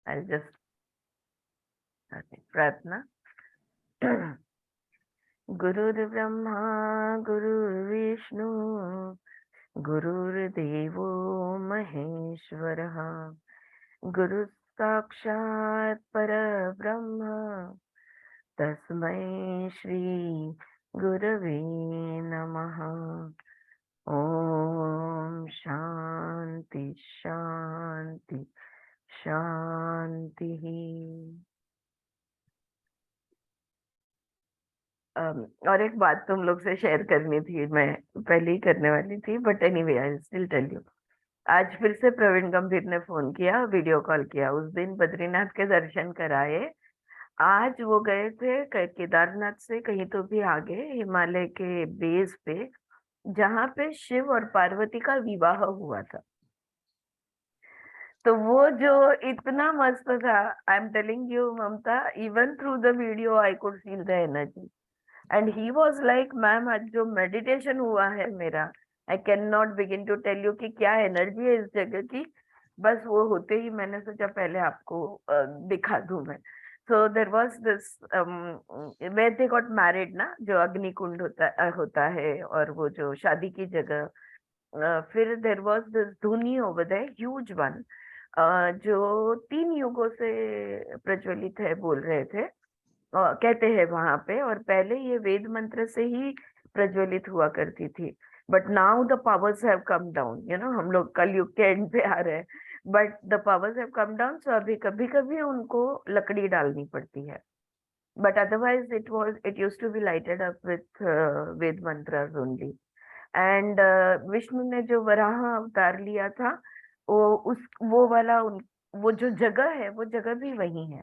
I'll just प्रार्थना। गुरुर्ब्रह्मा गुरुर्विष्णु गुरुर्देवो महेश्वरः, गुरु साक्षात् परब्रह्म, तस्मै श्री गुरवे नमः। ओम शांति शांति शांति। और एक बात तुम लोग से शेयर करनी थी, मैं पहले ही करने वाली थी, but anyway I still tell you. आज फिर से प्रवीण गंभीर ने फोन किया, वीडियो कॉल किया। उस दिन बद्रीनाथ के दर्शन कराए। आज वो गए थे केदारनाथ से कहीं तो भी आगे, हिमालय के बेस पे, जहाँ पे शिव और पार्वती का विवाह हुआ था। तो वो जो इतना मस्त था, I am telling you Mamata, even through the video I could feel the energy. And he was like, ma'am आज जो मेडिटेशन हुआ है मेरा, I can not begin to tell you कि क्या एनर्जी है इस जगह की। बस वो होते ही मैंने सोचा पहले आपको दिखा दूं मैं। So there was this where they got married ना, जो अग्नि कुंड होता है, और वो जो शादी की जगह। फिर देर वॉज दिस धुनी ओवर देयर, ह्यूज वन, जो 3 युगों से प्रज्वलित है बोल रहे थे, कहते हैं वहां पे। और पहले ये वेद मंत्र से ही प्रज्वलित हुआ करती थी, but now the powers have come down. हम लोग कलयुग के एंड पे आ रहे हैं, but the powers have come down. सो अभी कभी कभी उनको लकड़ी डालनी पड़ती है, but otherwise it use to be lighted up with Veda mantras only. And Vishnu ने जो वराह अवतार लिया था, वो वाला वो जो जगह है, वो जगह भी वही है।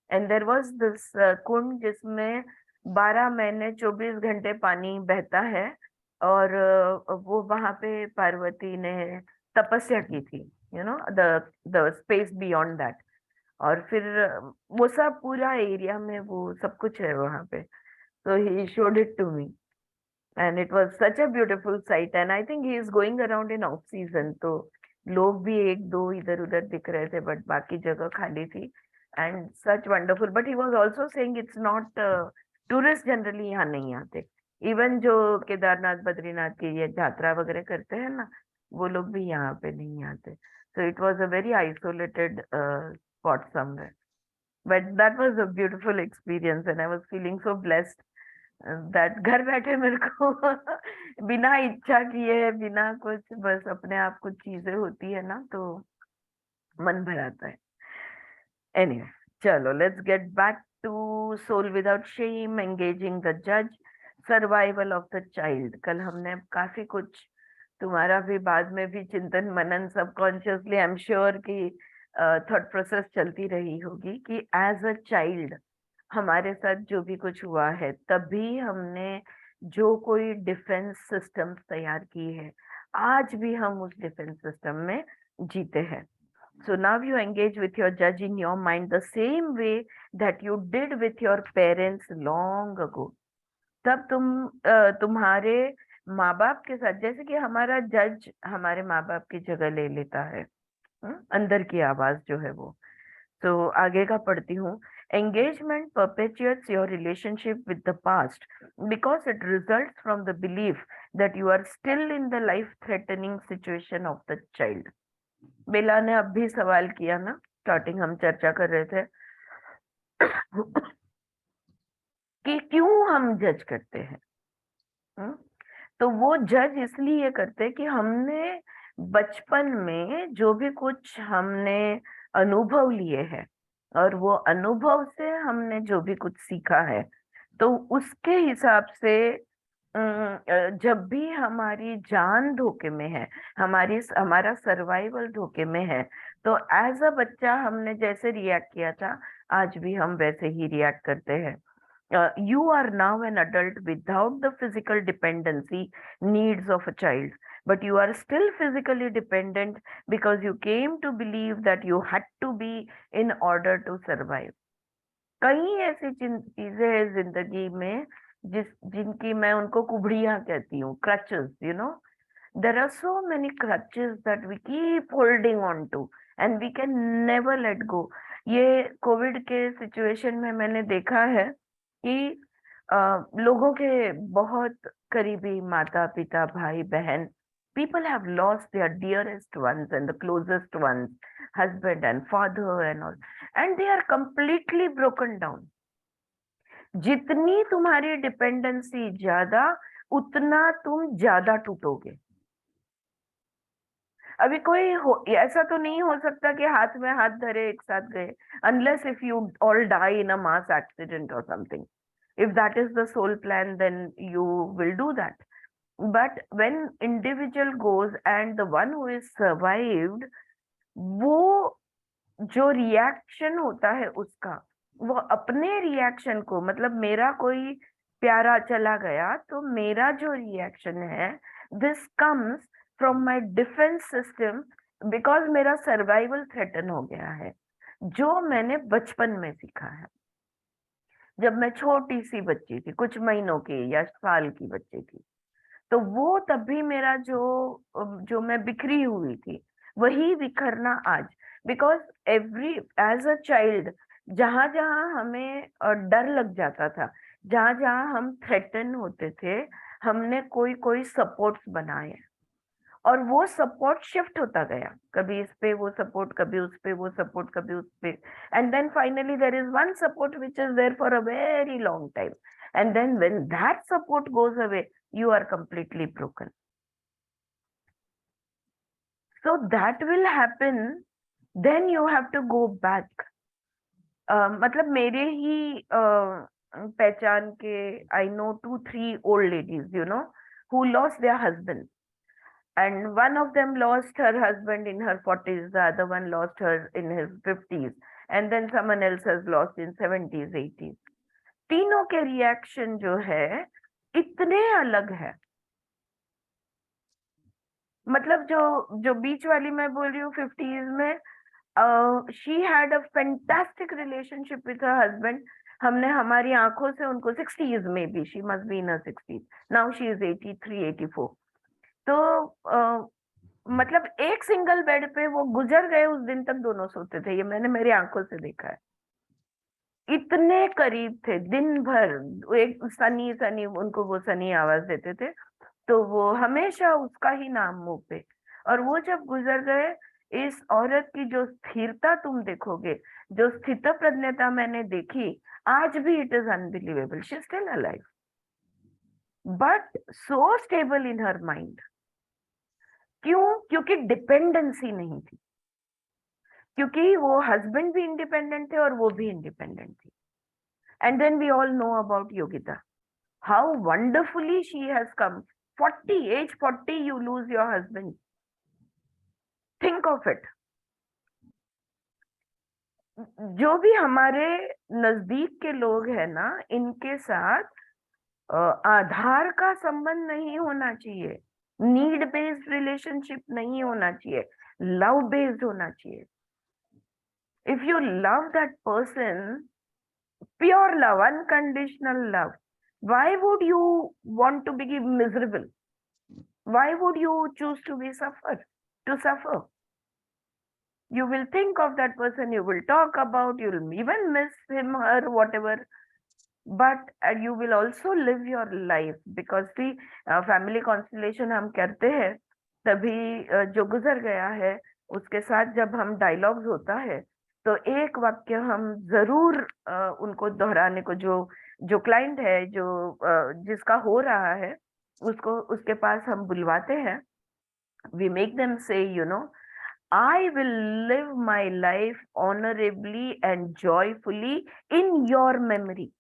एंड देर वॉज दिस कुंड जिसमें 12 महीने 24 घंटे पानी बहता है। और वो वहां पे पार्वती ने तपस्या की थी, the the space beyond that. और फिर वो सब पूरा एरिया में वो सब कुछ है वहां पे। so he showed it to me and it was such a beautiful sight, and I think he is going around in off season, तो लोग भी एक दो इधर उधर दिख रहे थे, बट बाकी जगह खाली थी। And such wonderful, but he was also saying it's not, tourist generally यहाँ नहीं आते। इवन जो केदारनाथ बद्रीनाथ की ये यात्रा वगैरह करते हैं ना, वो लोग भी यहाँ पे नहीं आते। so it was a very isolated spot somewhere, but that was a beautiful experience and I was feeling so blessed that घर बैठे मेरे को बिना इच्छा किए, बिना कुछ, बस अपने आप कुछ चीजें होती है ना, तो मन भर आता है। एनीवे, चलो let's get back to soul without shame, engaging the जज, सर्वाइवल ऑफ द चाइल्ड। कल हमने काफी कुछ, तुम्हारा भी बाद में भी चिंतन मनन सबकॉन्शियसली आई एम श्योर की थॉट प्रोसेस चलती रही होगी कि एज अ चाइल्ड हमारे साथ जो भी कुछ हुआ है, तभी हमने जो कोई डिफेंस सिस्टम तैयार की है, आज भी हम उस डिफेंस सिस्टम में जीते हैं। So now you engage with your जज in your mind the same way that you did with your parents long ago. तब तुम्हारे माँ बाप के साथ, जैसे कि हमारा जज हमारे माँ बाप की जगह ले लेता है, अंदर की आवाज जो है वो। तो आगे का पढ़ती हूँ। Engagement perpetuates your relationship with the past because it results from the belief that you are still in the life-threatening situation of the child. बेला ने अब भी सवाल किया ना, स्टार्टिंग हम चर्चा कर रहे थे कि क्यों हम जज करते हैं। तो वो जज इसलिए करते कि हमने बचपन में जो भी कुछ हमने अनुभव लिए हैं, और वो अनुभव से हमने जो भी कुछ सीखा है, तो उसके हिसाब से जब भी हमारी जान धोखे में है, हमारा सर्वाइवल धोखे में है, तो एज अ बच्चा हमने जैसे रिएक्ट किया था, आज भी हम वैसे ही रिएक्ट करते हैं। You are now an adult without the physical dependency needs of a child, but you are still physically dependent because you came to believe that you had to be in order to survive. कई ऐसी चीजें हैं जिंदगी में जिनकी मैं उनको कुबड़ियां कहती हूँ, crutches, there are so many crutches that we keep holding on to and we can never let go. ये कोविड के सिचुएशन में मैंने देखा है कि लोगों के बहुत करीबी माता पिता भाई बहन, people have lost their dearest ones and the closest ones, husband and father and all, and they are completely broken down. जितनी तुम्हारी डिपेंडेंसी ज्यादा, उतना तुम ज्यादा टूटोगे। अभी कोई ऐसा तो नहीं हो सकता कि हाथ में हाथ धरे एक साथ गए, unless if you all die in a mass accident or something. If that is the sole plan, then you will do that. But when individual goes and the one who is survived, वो जो reaction होता है उसका, वो अपने reaction को, मतलब मेरा कोई प्यारा चला गया तो मेरा जो रिएक्शन है, this comes from my defence system, because मेरा सर्वाइवल थ्रेटन हो गया है, जो मैंने बचपन में सीखा है। जब मैं छोटी सी बच्ची थी, कुछ महीनों की या साल की बच्ची थी, तो वो तब भी मेरा जो जो मैं बिखरी हुई थी, वही बिखरना आज। Because every age a child, जहां जहां हमें डर लग जाता था, जहां जहां हम थ्रेटन होते थे, हमने कोई कोई सपोर्ट्स बनाए, और वो सपोर्ट शिफ्ट होता गया, कभी इस पे वो सपोर्ट, कभी उस पे वो सपोर्ट, कभी उस पे, and then finally there is one support which is there for a very long time, and then when that support goes away, you are completely broken. So that will happen, then you have to go back. मतलब मेरे ही पहचान के, I know 2-3 old ladies, you know, who lost their husband, and one of them lost her husband in her 40s, the other one lost her in his 50s, and then someone else has lost in 70s 80s. तीनों के reaction जो है इतने अलग है। मतलब जो जो बीच वाली मैं बोल रही हूँ 50s में, she had a fantastic relationship with her husband. हमने हमारी आंखों से उनको 60s में भी, she must be in her 60s, now she is 83 84। तो मतलब एक सिंगल बेड पे वो गुजर गए, उस दिन तक दोनों सोते थे, ये मैंने मेरी आंखों से देखा है। इतने करीब थे, दिन भर एक सनी सनी, उनको वो सनी आवाज देते थे, तो वो हमेशा उसका ही नाम मुंह पे। और वो जब गुजर गए, इस औरत की जो स्थिरता तुम देखोगे, जो स्थित प्रज्ञता मैंने देखी, आज भी it is unbelievable, she still alive, but so stable in her mind. क्यों? क्योंकि डिपेंडेंसी नहीं थी, क्योंकि वो हस्बैंड भी इंडिपेंडेंट थे और वो भी इंडिपेंडेंट थी। And then we all know about Yogita, how wonderfully she has come. 40, age 40, you lose your husband. Think of it. जो भी हमारे नजदीक के लोग हैं ना, इनके साथ आधार का संबंध नहीं होना चाहिए, नीड बेस्ड रिलेशनशिप नहीं होना चाहिए, लव बेस्ड होना चाहिए। If you love that person, pure love, unconditional love, why would you want to be miserable? Why would you choose to be suffer? You will think of that person, you will talk about, you will even miss him, her, whatever, but you will also live your life, because the family constellation हम करते हैं, तभी जो गुजर गया है उसके साथ जब हम डायलॉग्स होता है, तो एक वाक्य हम जरूर उनको दोहराने को, जो क्लाइंट है, जो जिसका हो रहा है, उसको उसके पास हम बुलवाते हैं। we make them say, you know, I will live my life honorably and joyfully in your memory.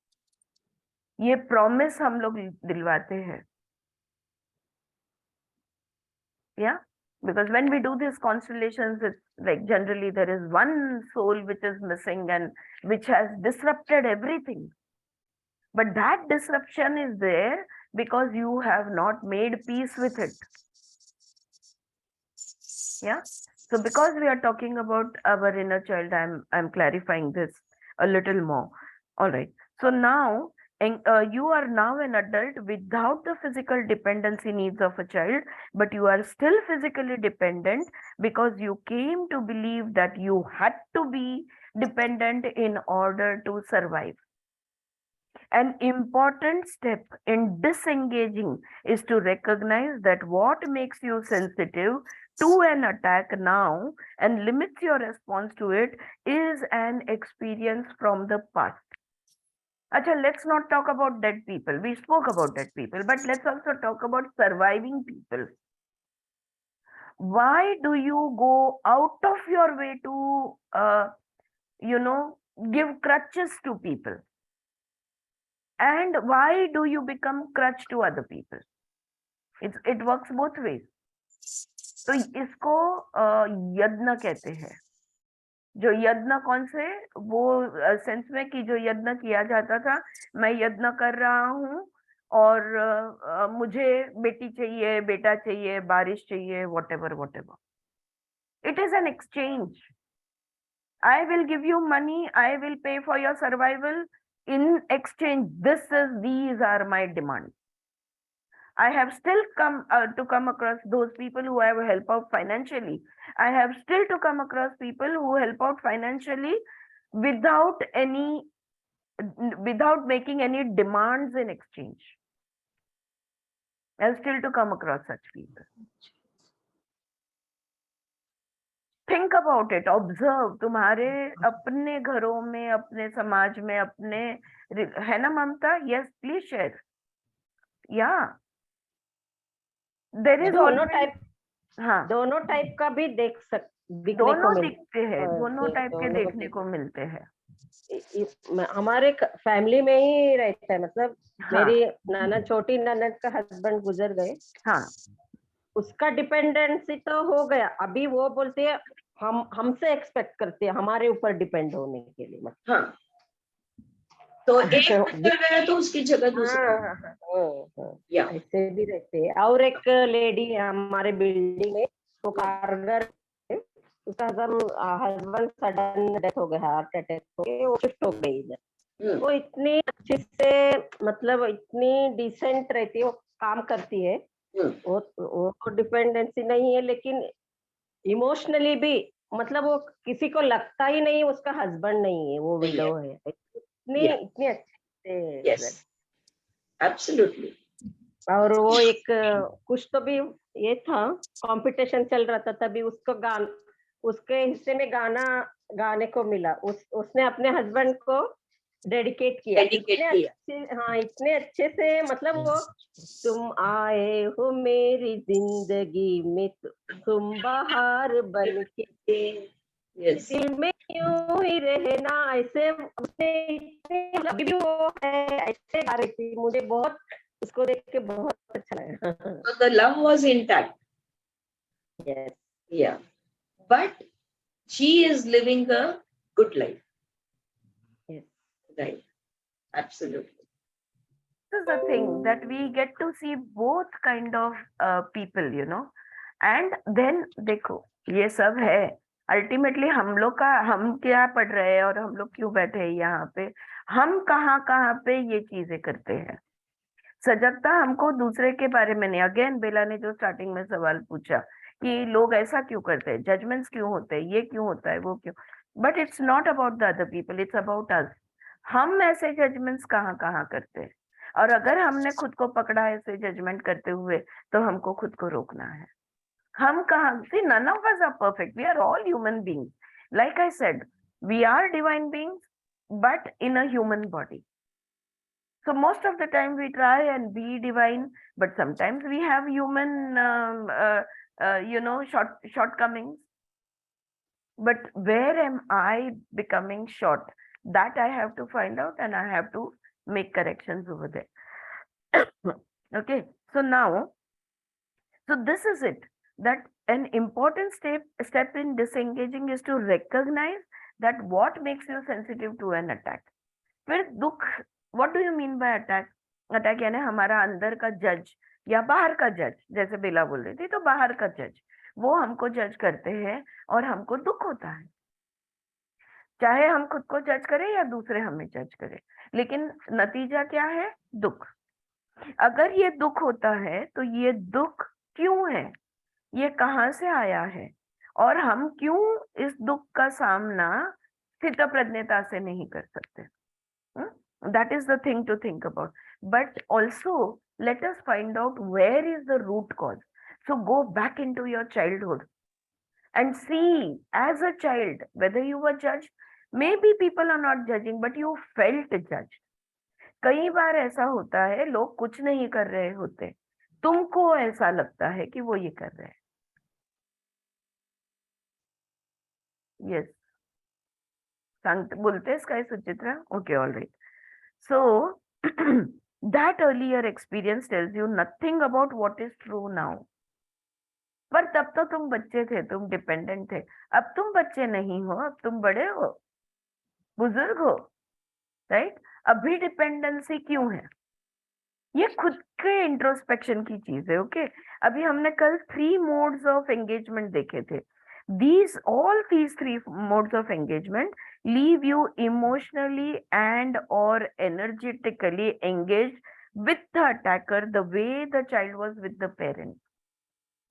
ये प्रॉमिस हम लोग दिलवाते हैं, yeah, because when we do these constellations, it's like generally there is one soul which is missing and which has disrupted everything, but that disruption is there because you have not made peace with it, yeah. So because we are talking about our inner child, I'm clarifying this a little more. All right. So now you are now an adult without the physical dependency needs of a child, but you are still physically dependent because you came to believe that you had to be dependent in order to survive. An important step in disengaging is to recognize that what makes you sensitive to an attack now and limits your response to it is an experience from the past. Acha, let's not talk about dead people. We spoke about dead people, but let's also talk about surviving people. Why do you go out of your way to, give crutches to people? And why do you become crutch to other people? It works both ways. तो इसको यज्ञ कहते हैं. जो यज्ञ कौन से, वो सेंस में कि जो यज्ञ किया जाता था, मैं यज्ञ कर रहा हूँ और मुझे बेटी चाहिए, बेटा चाहिए, बारिश चाहिए, whatever. It is an exchange. I will give you money, I will pay for your survival. In exchange, these are my demands. I have still come across those people who have helped out financially. I have still to come across people who help out financially without making any demands in exchange. I have still to come across such people. Think about it, observe. तुम्हारे अपने घरों में, अपने समाज में, अपने, है ना ममता? Yes, please share. Yeah. There is दोनों टाइप, हाँ, दोनों टाइप का भी दिखने को दोनों दिखते हैं, दोनों टाइप के देखने को मिलते हैं. हमारे फैमिली में ही रहता है. मतलब हाँ, मेरी छोटी ननद का हस्बैंड गुजर गए. हाँ, उसका डिपेंडेंसी तो हो गया. अभी वो बोलते हैं हमसे एक्सपेक्ट करते हैं हमारे ऊपर डिपेंड होने के लिए. मतलब हाँ, तो एक गुजर गया तो उसकी जगह दूसरी. ऐसे भी रहते हैं. और एक लेडी है हमारे बिल्डिंग में, वो कारगर, उसका हस्बैंड सडन डेथ हो गया, हार्ट अटैक हो, वो शिफ्ट हो गई इधर. वो इतनी अच्छे से, मतलब इतनी डिसेंट रहती है, वो काम करती है. वो डिपेंडेंसी नहीं है, लेकिन इमोशनली भी, मतलब वो किसी को लगता ही नहीं उसका हस्बैंड नहीं है, वो विडो है. इतनी अच्छे से. एब्सोल्युटली. और वो एक कुछ तो भी ये था, कंपटीशन चल रहा था, तभी उसके हिस्से में गाने को मिला. उसने अपने हस्बैंड को डेडिकेट किया. इतने अच्छे से. मतलब वो, तुम आए हो मेरी जिंदगी में, तुम बाहर बन के दिल में यूं ही रहना, ऐसे उसने अभी भी वो है, ऐसे गा रही थी. मुझे बहुत उसको देख के बहुत अच्छा लगा. So the love was intact. Yes. Yeah. But she is living a good life. Yes. Right. Absolutely. This is the thing, that we get to see both kind of people, and then देखो, ये सब है. Ultimately हम लोग का, हम क्या पढ़ रहे हैं और हम लोग क्यों बैठे हैं यहाँ पे, हम कहाँ पे ये चीजें करते हैं. सजगता हमको दूसरे के बारे में नहीं. अगेन बेला ने जो स्टार्टिंग में सवाल पूछा कि लोग ऐसा क्यों करते हैं, जजमेंट्स क्यों होते हैं, ये क्यों होता है, वो क्यों. But it's not about the other people, it's about us. हम ऐसे जजमेंट्स कहाँ करते हैं, और अगर हमने खुद को पकड़ा ऐसे जजमेंट करते हुए, तो हमको खुद को रोकना है. हम कहाँ, see, none of us are perfect, we are all human beings. Like I said, we are divine beings, but in a human body. So most of the time we try and be divine, but sometimes we have human, shortcomings. But where am I becoming short? That I have to find out, and I have to make corrections over there. Okay, so now, so this is it, that an important step in disengaging is to recognize that what makes you sensitive to an attack. फिर दुख, what do you mean by attack? Attack यानी हमारा अंदर का जज या बाहर का जज, जैसे बेला बोल रही थी, तो बाहर का जज वो हमको जज करते हैं और हमको दुख होता है. चाहे हम खुद को जज करें या दूसरे हमें जज करें, लेकिन नतीजा क्या है? दुख. अगर ये दुख होता है तो ये दुख क्यों है, ये कहाँ से आया है, और हम क्यों इस दुख का सामना स्थितप्रज्ञता से नहीं कर सकते. That is the thing to think about. But also, let us find out where is the root cause. So go back into your childhood and see as a child whether you were judged. Maybe people are not judging, but you felt judged. कई बार ऐसा होता है, लोग कुछ नहीं कर रहे होते, तुमको ऐसा लगता है कि वो ये कर रहे हैं. Yes. बोलतेस काय Suchitra? Okay, all right. So that earlier experience tells you nothing about what is true now. पर तब तो तुम बच्चे थे, तुम डिपेंडेंट थे. अब तुम बच्चे नहीं हो, अब तुम बड़े हो, बुजुर्ग हो, राइट? अभी डिपेंडेंसी क्यों है? ये खुद के इंट्रोस्पेक्शन की चीज है. ओके, अभी हमने कल 3 मोड्स ऑफ एंगेजमेंट देखे थे. all these 3 modes of engagement leave you emotionally and or energetically engaged with the attacker the way the child was with the parent.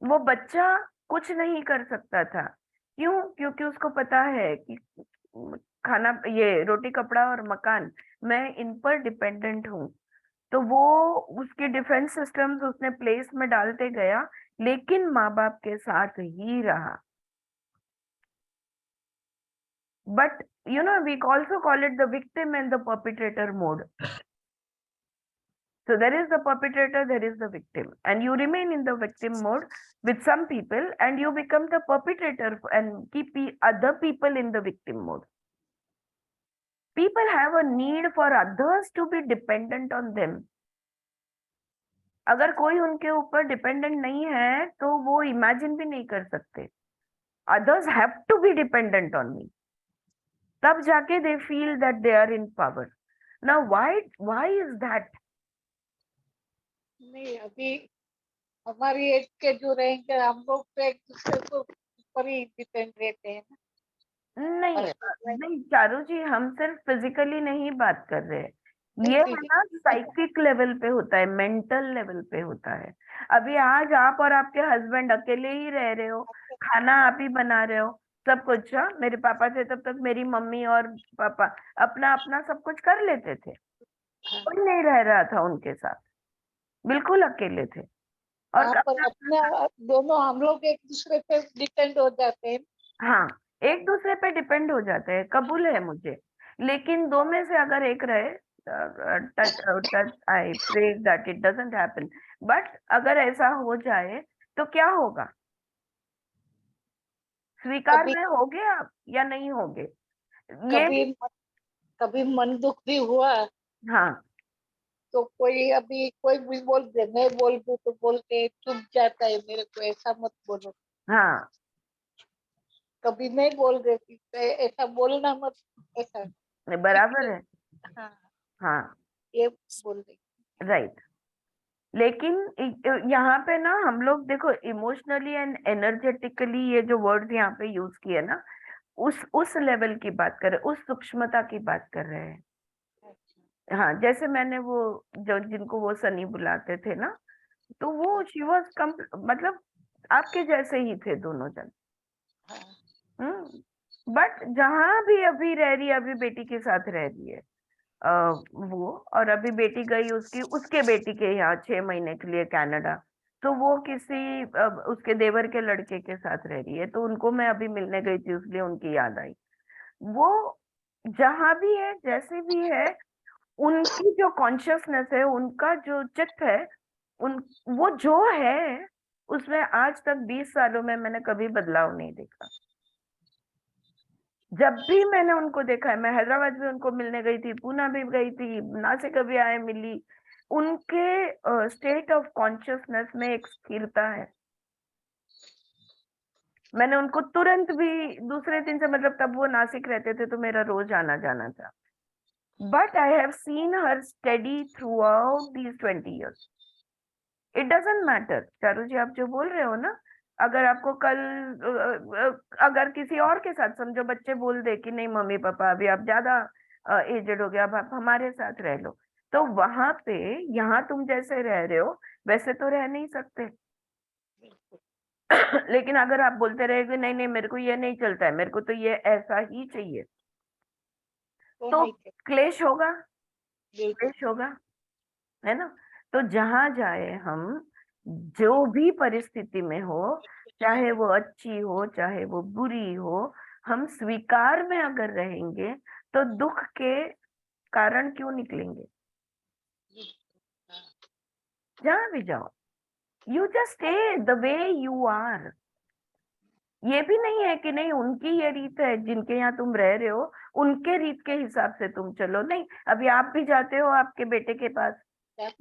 वो बच्चा कुछ नहीं कर सकता था. क्यों? क्योंकि उसको पता है कि खाना, ये रोटी कपड़ा और मकान, मैं इन पर डिपेंडेंट हूँ. तो वो उसके डिफेंस सिस्टम्स उसने प्लेस में डालते गया, लेकिन माँ बाप के साथ ही रहा. But you know, we also call it the victim and the perpetrator mode. So there is the perpetrator, there is the victim, and you remain in the victim mode with some people, and you become the perpetrator and keep other people in the victim mode. People have a need for others to be dependent on them. अगर कोई उनके ऊपर dependent नहीं है तो वो imagine भी नहीं कर सकते. Others have to be dependent on me. तब जाके they feel that they are in power. Now why is that? नहीं, अभी हमारी एज के जो रहेंगे हम लोग तो एक दूसरे को ऊपर ही डिपेंड रहते हैं ना. नहीं चारू जी, हम सिर्फ फिजिकली नहीं बात कर रहे हैं. ये है ना, साइकिक लेवल पे होता है, मेंटल लेवल पे होता है. अभी आज आप और आपके हस्बैंड अकेले ही रह रहे हो, खाना आप ही बना रहे हो, सब कुछ. मेरे पापा थे तब तक मेरी मम्मी और पापा अपना अपना सब कुछ कर लेते थे. कोई नहीं रह रहा था उनके साथ, बिल्कुल अकेले थे. और अपने दोनों हम लोग एक दूसरे पे डिपेंड हो जाते हैं. हाँ, एक दूसरे पे डिपेंड हो जाते हैं, कबूल है मुझे. लेकिन 2 में से अगर एक रहे, I pray that it doesn't happen, but अगर ऐसा हो जाए तो क्या होगा? स्वीकार में होगे आप या नहीं होगे? ये कभी मन दुख भी हुआ. हाँ, तो कोई भी बोल दे, मैं बोल दूं तो बोल के चुप जाता है, मेरे को ऐसा मत बोलो. हाँ, कभी नहीं बोल देती, ऐसा बोलना मत, ऐसा बराबर है. हाँ, हाँ, ये बोल रही. राइट. लेकिन यहाँ पे ना हम लोग देखो, इमोशनली एंड एनर्जेटिकली, ये जो वर्ड्स यहाँ पे यूज किए ना, उस लेवल की बात कर रहे, उस सूक्ष्मता की बात कर रहे हैं. हाँ, जैसे मैंने वो जो जिनको वो सनी बुलाते थे ना, तो वो शी वाज मतलब आपके जैसे ही थे दोनों जन. बट जहां भी अभी रह रही है, अभी बेटी के साथ रह रही है वो, और अभी बेटी गई उसके बेटी के यहाँ 6 महीने के लिए कनाडा, तो वो किसी उसके देवर के लड़के के साथ रह रही है. तो उनको मैं अभी मिलने गई थी, इसलिए उनकी याद आई. वो जहां भी है, जैसे भी है, उनकी जो कॉन्शियसनेस है, उनका जो चित्त है, वो जो है उसमें आज तक 20 सालों में मैंने कभी बदलाव नहीं देखा. जब भी मैंने उनको देखा है, मैं हैदराबाद भी उनको मिलने गई थी, पूना भी गई थी, नासिक भी आए मिली, उनके स्टेट ऑफ कॉन्शियसनेस में एक स्थिरता है. मैंने उनको तुरंत भी दूसरे दिन से, मतलब तब वो नासिक रहते थे तो मेरा रोज आना जाना था, but I have seen her steady throughout these 20 years. It doesn't matter. Charu ji, आप जो बोल रहे हो ना, अगर आपको कल अगर किसी और के साथ, समझो बच्चे बोल दे कि नहीं मम्मी पापा अभी आप ज्यादा एजेड हो गया, अब आप हमारे साथ रह लो, तो वहां पे यहाँ तुम जैसे रह रहे हो वैसे तो रह नहीं सकते. लेकिन अगर आप बोलते रहे कि नहीं नहीं मेरे को ये नहीं चलता है, मेरे को तो ये ऐसा ही चाहिए, तो नहीं थे। क्लेश होगा, बिल्कुल क्लेश होगा, है ना। तो जहां जाए हम, जो भी परिस्थिति में हो, चाहे वो अच्छी हो चाहे वो बुरी हो, हम स्वीकार में अगर रहेंगे तो दुख के कारण क्यों निकलेंगे। जहां भी जाओ, you just stay the way you are. ये भी नहीं है कि नहीं उनकी ये रीत है, जिनके यहाँ तुम रह रहे हो उनके रीत के हिसाब से तुम चलो, नहीं। अभी आप भी जाते हो आपके बेटे के पास,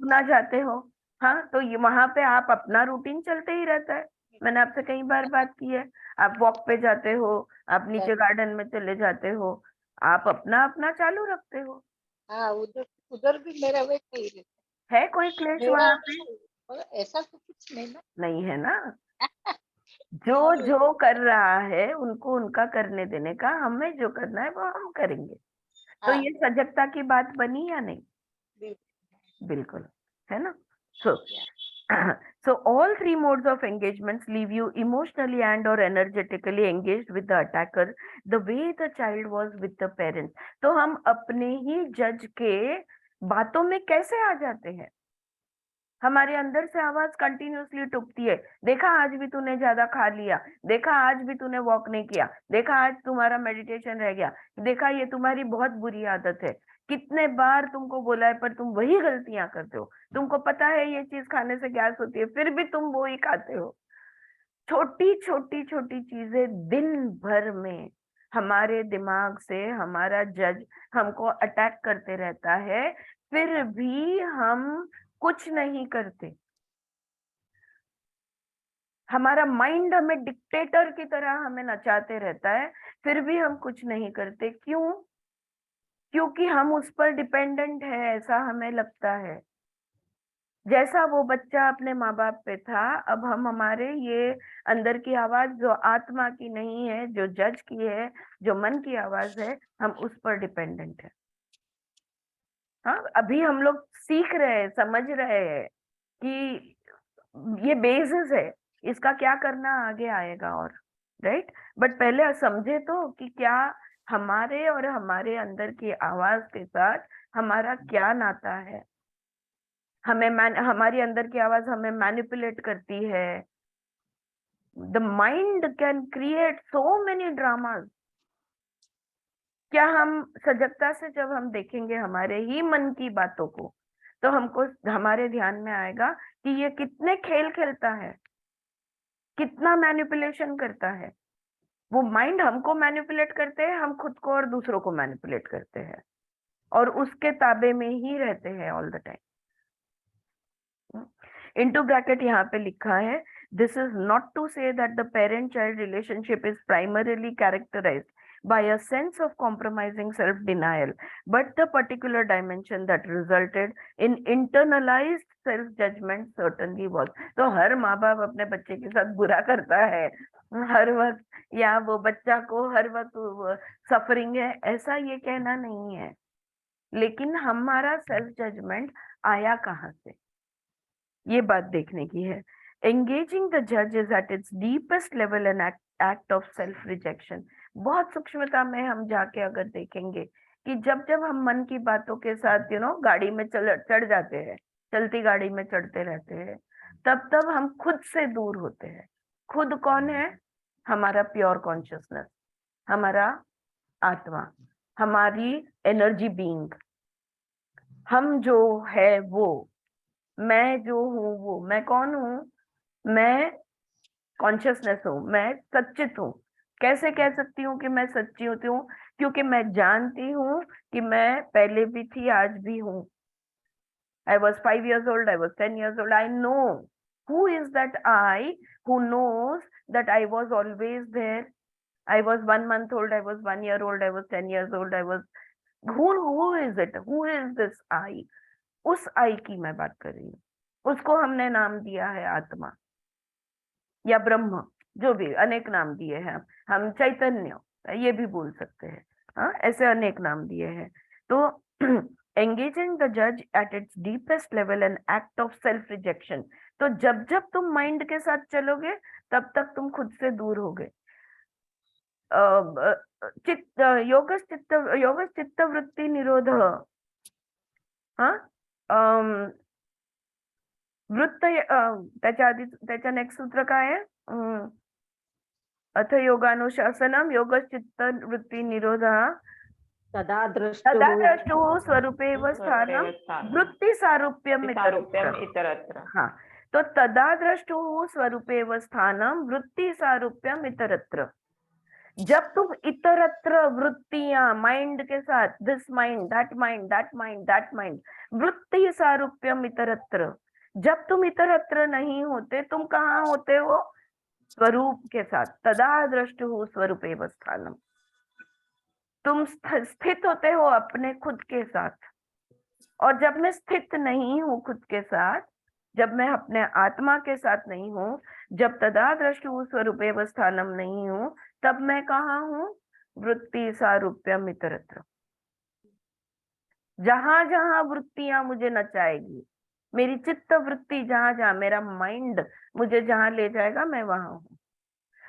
ना जाते हो, हाँ, तो ये वहां पे आप अपना रूटीन चलते ही रहता है। मैंने आपसे कई बार बात की है, आप वॉक पे जाते हो, आप नीचे गार्डन में चले जाते हो, आप अपना अपना चालू रखते हो। हाँ, उधर उधर भी मेरा वैसे ही रहता है कोई क्लेश मेरा, वहां पे? मगर ऐसा तो कुछ नहीं ना। नहीं है ना। जो जो कर रहा है उनको उनका करने देने का, हमें जो करना है वो हम करेंगे। तो हाँ, ये सजगता की बात बनी या नहीं? बिल्कुल। बिल्कुल, है ना। सो so all three modes of engagements leave you emotionally and or energetically engaged with the attacker the way the child was with the parents. तो हम अपने ही जज के बातों में कैसे आ जाते हैं? हमारे अंदर से आवाज कंटिन्यूअसली टूटती है, देखा आज भी तूने ज्यादा खा लिया, देखा आज भी तूने वॉक नहीं किया, देखा आज तुम्हारा मेडिटेशन रह गया, देखा ये तुम्हारी बहुत बुरी आदत है, कितने बार तुमको बोला है पर तुम वही गलतियां करते हो, तुमको पता है ये चीज खाने से गैस होती है फिर भी तुम वो ही खाते हो। छोटी छोटी छोटी चीजें दिन भर में हमारे दिमाग से हमारा जज हमको अटैक करते रहता है, फिर भी हम कुछ नहीं करते। हमारा माइंड हमें डिक्टेटर की तरह हमें नचाते रहता है, फिर भी हम कुछ नहीं करते। क्यों? क्योंकि हम उस पर डिपेंडेंट है, ऐसा हमें लगता है। जैसा वो बच्चा अपने माँ बाप पे था, अब हम हमारे ये अंदर की आवाज जो आत्मा की नहीं है, जो जज की है, जो मन की आवाज है, हम उस पर डिपेंडेंट है। हाँ, अभी हम लोग सीख रहे हैं, समझ रहे हैं कि ये बेसिस है, इसका क्या करना आगे आएगा, और राइट। बट पहले समझे तो कि क्या हमारे और हमारे अंदर की आवाज के साथ हमारा क्या नाता है। हमारी अंदर की आवाज हमें मैनिपुलेट करती है। The mind can create so many dramas. क्या हम सजगता से जब हम देखेंगे हमारे ही मन की बातों को, तो हमको हमारे ध्यान में आएगा कि ये कितने खेल खेलता है, कितना मैनिपुलेशन करता है। वो माइंड हमको मैनिपुलेट करते हैं, हम खुद को और दूसरों को मैनिपुलेट करते हैं, और उसके ताबे में ही रहते हैं all the time. Into bracket यहाँ पे लिखा है, this is not to say that the parent child relationship is primarily characterised by a sense of compromising self-denial, but the particular dimension that resulted in internalized self-judgment certainly was. तो हर माँ बाप अपने बच्चे के साथ बुरा करता है हर वक्त, या वो बच्चा को हर वक्त सफरिंग है, ऐसा ये कहना नहीं है। लेकिन हमारा सेल्फ जजमेंट आया कहाँ से, ये बात देखने की है। Engaging the judge is at its deepest level an act of self rejection. बहुत सूक्ष्मता में हम जाके अगर देखेंगे कि जब जब हम मन की बातों के साथ गाड़ी में चढ़ जाते हैं, चलती गाड़ी में चढ़ते रहते हैं, तब तब हम खुद से दूर होते हैं। खुद कौन है? हमारा प्योर कॉन्शियसनेस, हमारा आत्मा, हमारी एनर्जी बीइंग, हम जो है वो, मैं जो हूँ वो। मैं कौन हूँ? मैं कॉन्शियसनेस हूँ, मैं सच्चित हूँ। कैसे कह सकती हूँ कि मैं सच्ची होती हूँ? क्योंकि मैं जानती हूँ कि मैं पहले भी थी, आज भी हूँ। I was 5 years old, I was 10 years old. I know who is that I who knows that I was always there. I was 1 month old, I was 1 year old, I was 10 years old, I was who is it? Who is this I? उस I की मैं बात कर रही हूँ। उसको हमने नाम दिया है आत्मा या ब्रह्म, जो भी अनेक नाम दिए हैं। हम चैतन्य ये भी बोल सकते हैं, हाँ, ऐसे अनेक नाम दिए हैं। तो एंगेजिंग द जज at its deepest level an act of self rejection. तो जब जब तुम माइंड के साथ चलोगे तब तक तुम खुद से दूर होगे। चित्त योगश्चित्त वृत्ती निरोध, हा वृत्त त्याच्या आधी त्याच्या नेक्स्ट सूत्र काय आहे? अथ योगानुशासनम योगश्चित्त वृत्ती निरोध तदा तदा द्रष्टुः द्रष्टुः स्वरूपेव स्थानं वृत्ति सारूप्यम सारूप्यम इतरत्र। इतरत्र। हाँ, तो तदा द्रष्टुः स्वरूपेव स्थानं वृत्ति सारूप्यम इतरत्र। जब तुम इतरत्र वृत्तियां माइंड के साथ, this mind that mind that mind that mind, वृत्ति सारूप्यम इतरत्र, जब तुम इतरत्र नहीं होते, तुम कहाँ होते हो? स्वरूप के साथ। तदा द्रष्टुः स्वरूपेव स्थानम, तुम स्थित होते हो अपने खुद के साथ। और जब मैं स्थित नहीं हूं खुद के साथ, जब मैं अपने आत्मा के साथ नहीं हूं, जब तदा द्रष्टुः स्वरूपेव स्थानम नहीं हूं, तब मैं कहाँ हूं? वृत्ति सारूप्यम इतरत्र। जहां जहां वृत्तियां मुझे नचाएगी, मेरी चित्त वृत्ति जहां जहां, मेरा माइंड मुझे जहां ले जाएगा, मैं वहां हूँ।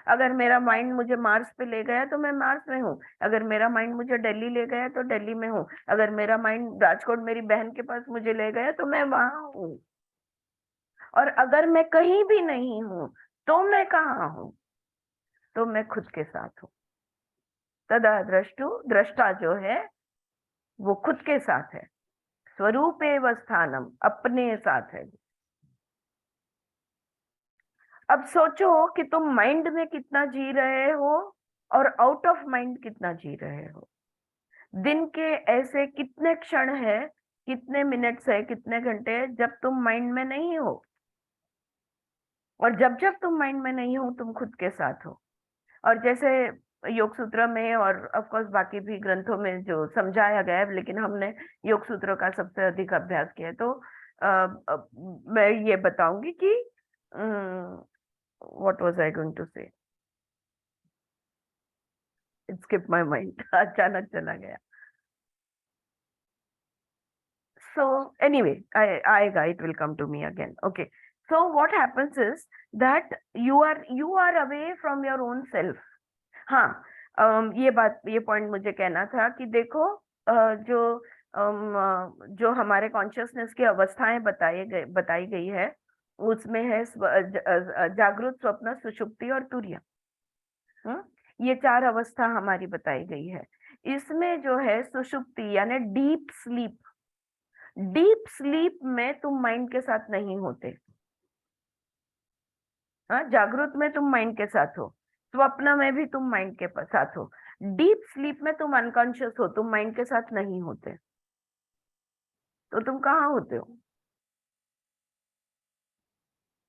अगर मेरा माइंड मुझे मार्स पे ले गया तो मैं मार्स में हूँ, अगर मेरा माइंड मुझे दिल्ली ले गया तो दिल्ली में हूँ, अगर मेरा माइंड राजकोट मेरी बहन के पास मुझे ले गया तो मैं वहां हूँ। और अगर मैं कहीं भी नहीं हूँ तो मैं कहाँ हूँ? तो मैं खुद के साथ हूँ। तदा द्रष्टु, दृष्टा जो है वो खुद के साथ है। स्वरूपेव स्थानम, अपने साथ है। अब सोचो कि तुम माइंड में कितना जी रहे हो और आउट ऑफ माइंड कितना जी रहे हो। दिन के ऐसे कितने क्षण है, कितने मिनट्स है, कितने घंटे है जब तुम माइंड में नहीं हो, और जब जब तुम माइंड में नहीं हो तुम खुद के साथ हो। और जैसे योग सूत्र में और ऑफ कोर्स बाकी भी ग्रंथों में जो समझाया गया है, लेकिन हमने योग सूत्र का सबसे अधिक अभ्यास किया है, तो मैं ये बताऊंगी कि what was I going to say, it skip my mind, अचानक चला गया। So anyway, आएगा, it will come to me again. Okay. So what happens is that you are away from your own self. हाँ, ये point मुझे कहना था कि देखो, जो हमारे कॉन्शियसनेस की अवस्थाएं बताई गई है, उसमें है जागृत, स्वप्न, सुषुप्ति और तुर्य। ये 4 अवस्था हमारी बताई गई है। इसमें जो है सुषुप्ति यानी डीप स्लीप, डीप स्लीप में तुम माइंड के साथ नहीं होते। हाँ, जागृत में तुम माइंड के साथ हो, स्वप्न में भी तुम माइंड के साथ हो, डीप स्लीप में तुम अनकॉन्शियस हो, तुम माइंड के साथ नहीं होते। तो तुम कहाँ होते हो?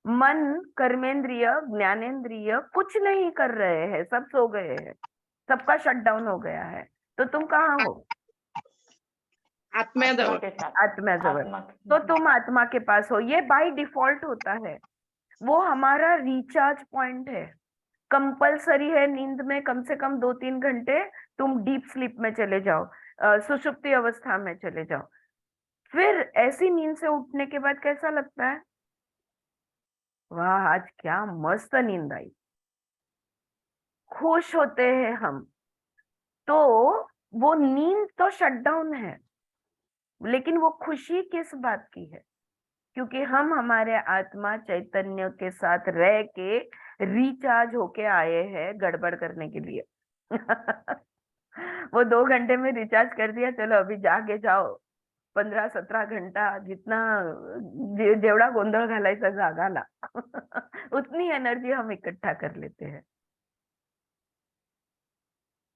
मन, कर्मेंद्रिय, ज्ञानेंद्रिय कुछ नहीं कर रहे हैं, सब सो गए हैं, सबका शटडाउन हो गया है, तो तुम कहाँ हो? आत्म्याजवळ के साथ। आत्म्याजवळ। आत्मा तो तुम आत्मा के पास हो। ये बाय डिफॉल्ट होता है, वो हमारा रिचार्ज पॉइंट है। कंपलसरी है नींद में कम से कम 2-3 घंटे तुम डीप स्लीप में चले जाओ, सुषुप्ति अवस्था में चले जाओ। फिर ऐसी नींद से उठने के बाद कैसा लगता है? वाह, आज क्या मस्त नींद आई, खुश होते हैं हम। तो वो नींद तो शटडाउन है, लेकिन वो खुशी किस बात की है? क्योंकि हम हमारे आत्मा चैतन्य के साथ रह के रिचार्ज होके आए हैं गड़बड़ करने के लिए। वो 2 घंटे में रिचार्ज कर दिया, चलो अभी जागे जाओ 15-17 घंटा, जितना जेवढा गोंधळ घालायचा जागाला उतनी एनर्जी हम इकट्ठा कर लेते हैं।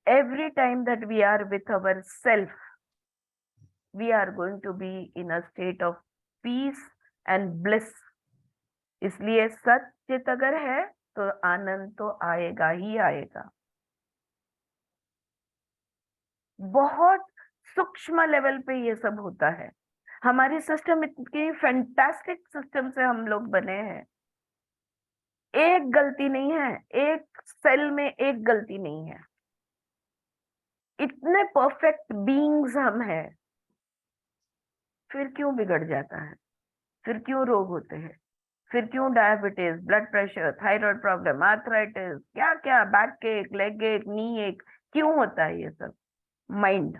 Every time that we are with our self, we are going to be in a state of peace and bliss. इसलिए सचित अगर है तो आनंद तो आएगा ही आएगा। बहुत सूक्ष्म लेवल पे ये सब होता है। हमारी सिस्टम इतनी फैंटास्टिक सिस्टम से हम लोग बने हैं, एक गलती नहीं है, एक सेल में एक गलती नहीं है, इतने परफेक्ट बीइंग्स हम हैं। फिर क्यों बिगड़ जाता है? फिर क्यों रोग होते हैं? फिर क्यों diabetes, blood pressure, thyroid problem, arthritis, क्या क्या, बैक एक, लेग एक, नी एक, क्यों होता है ये सब? माइंड,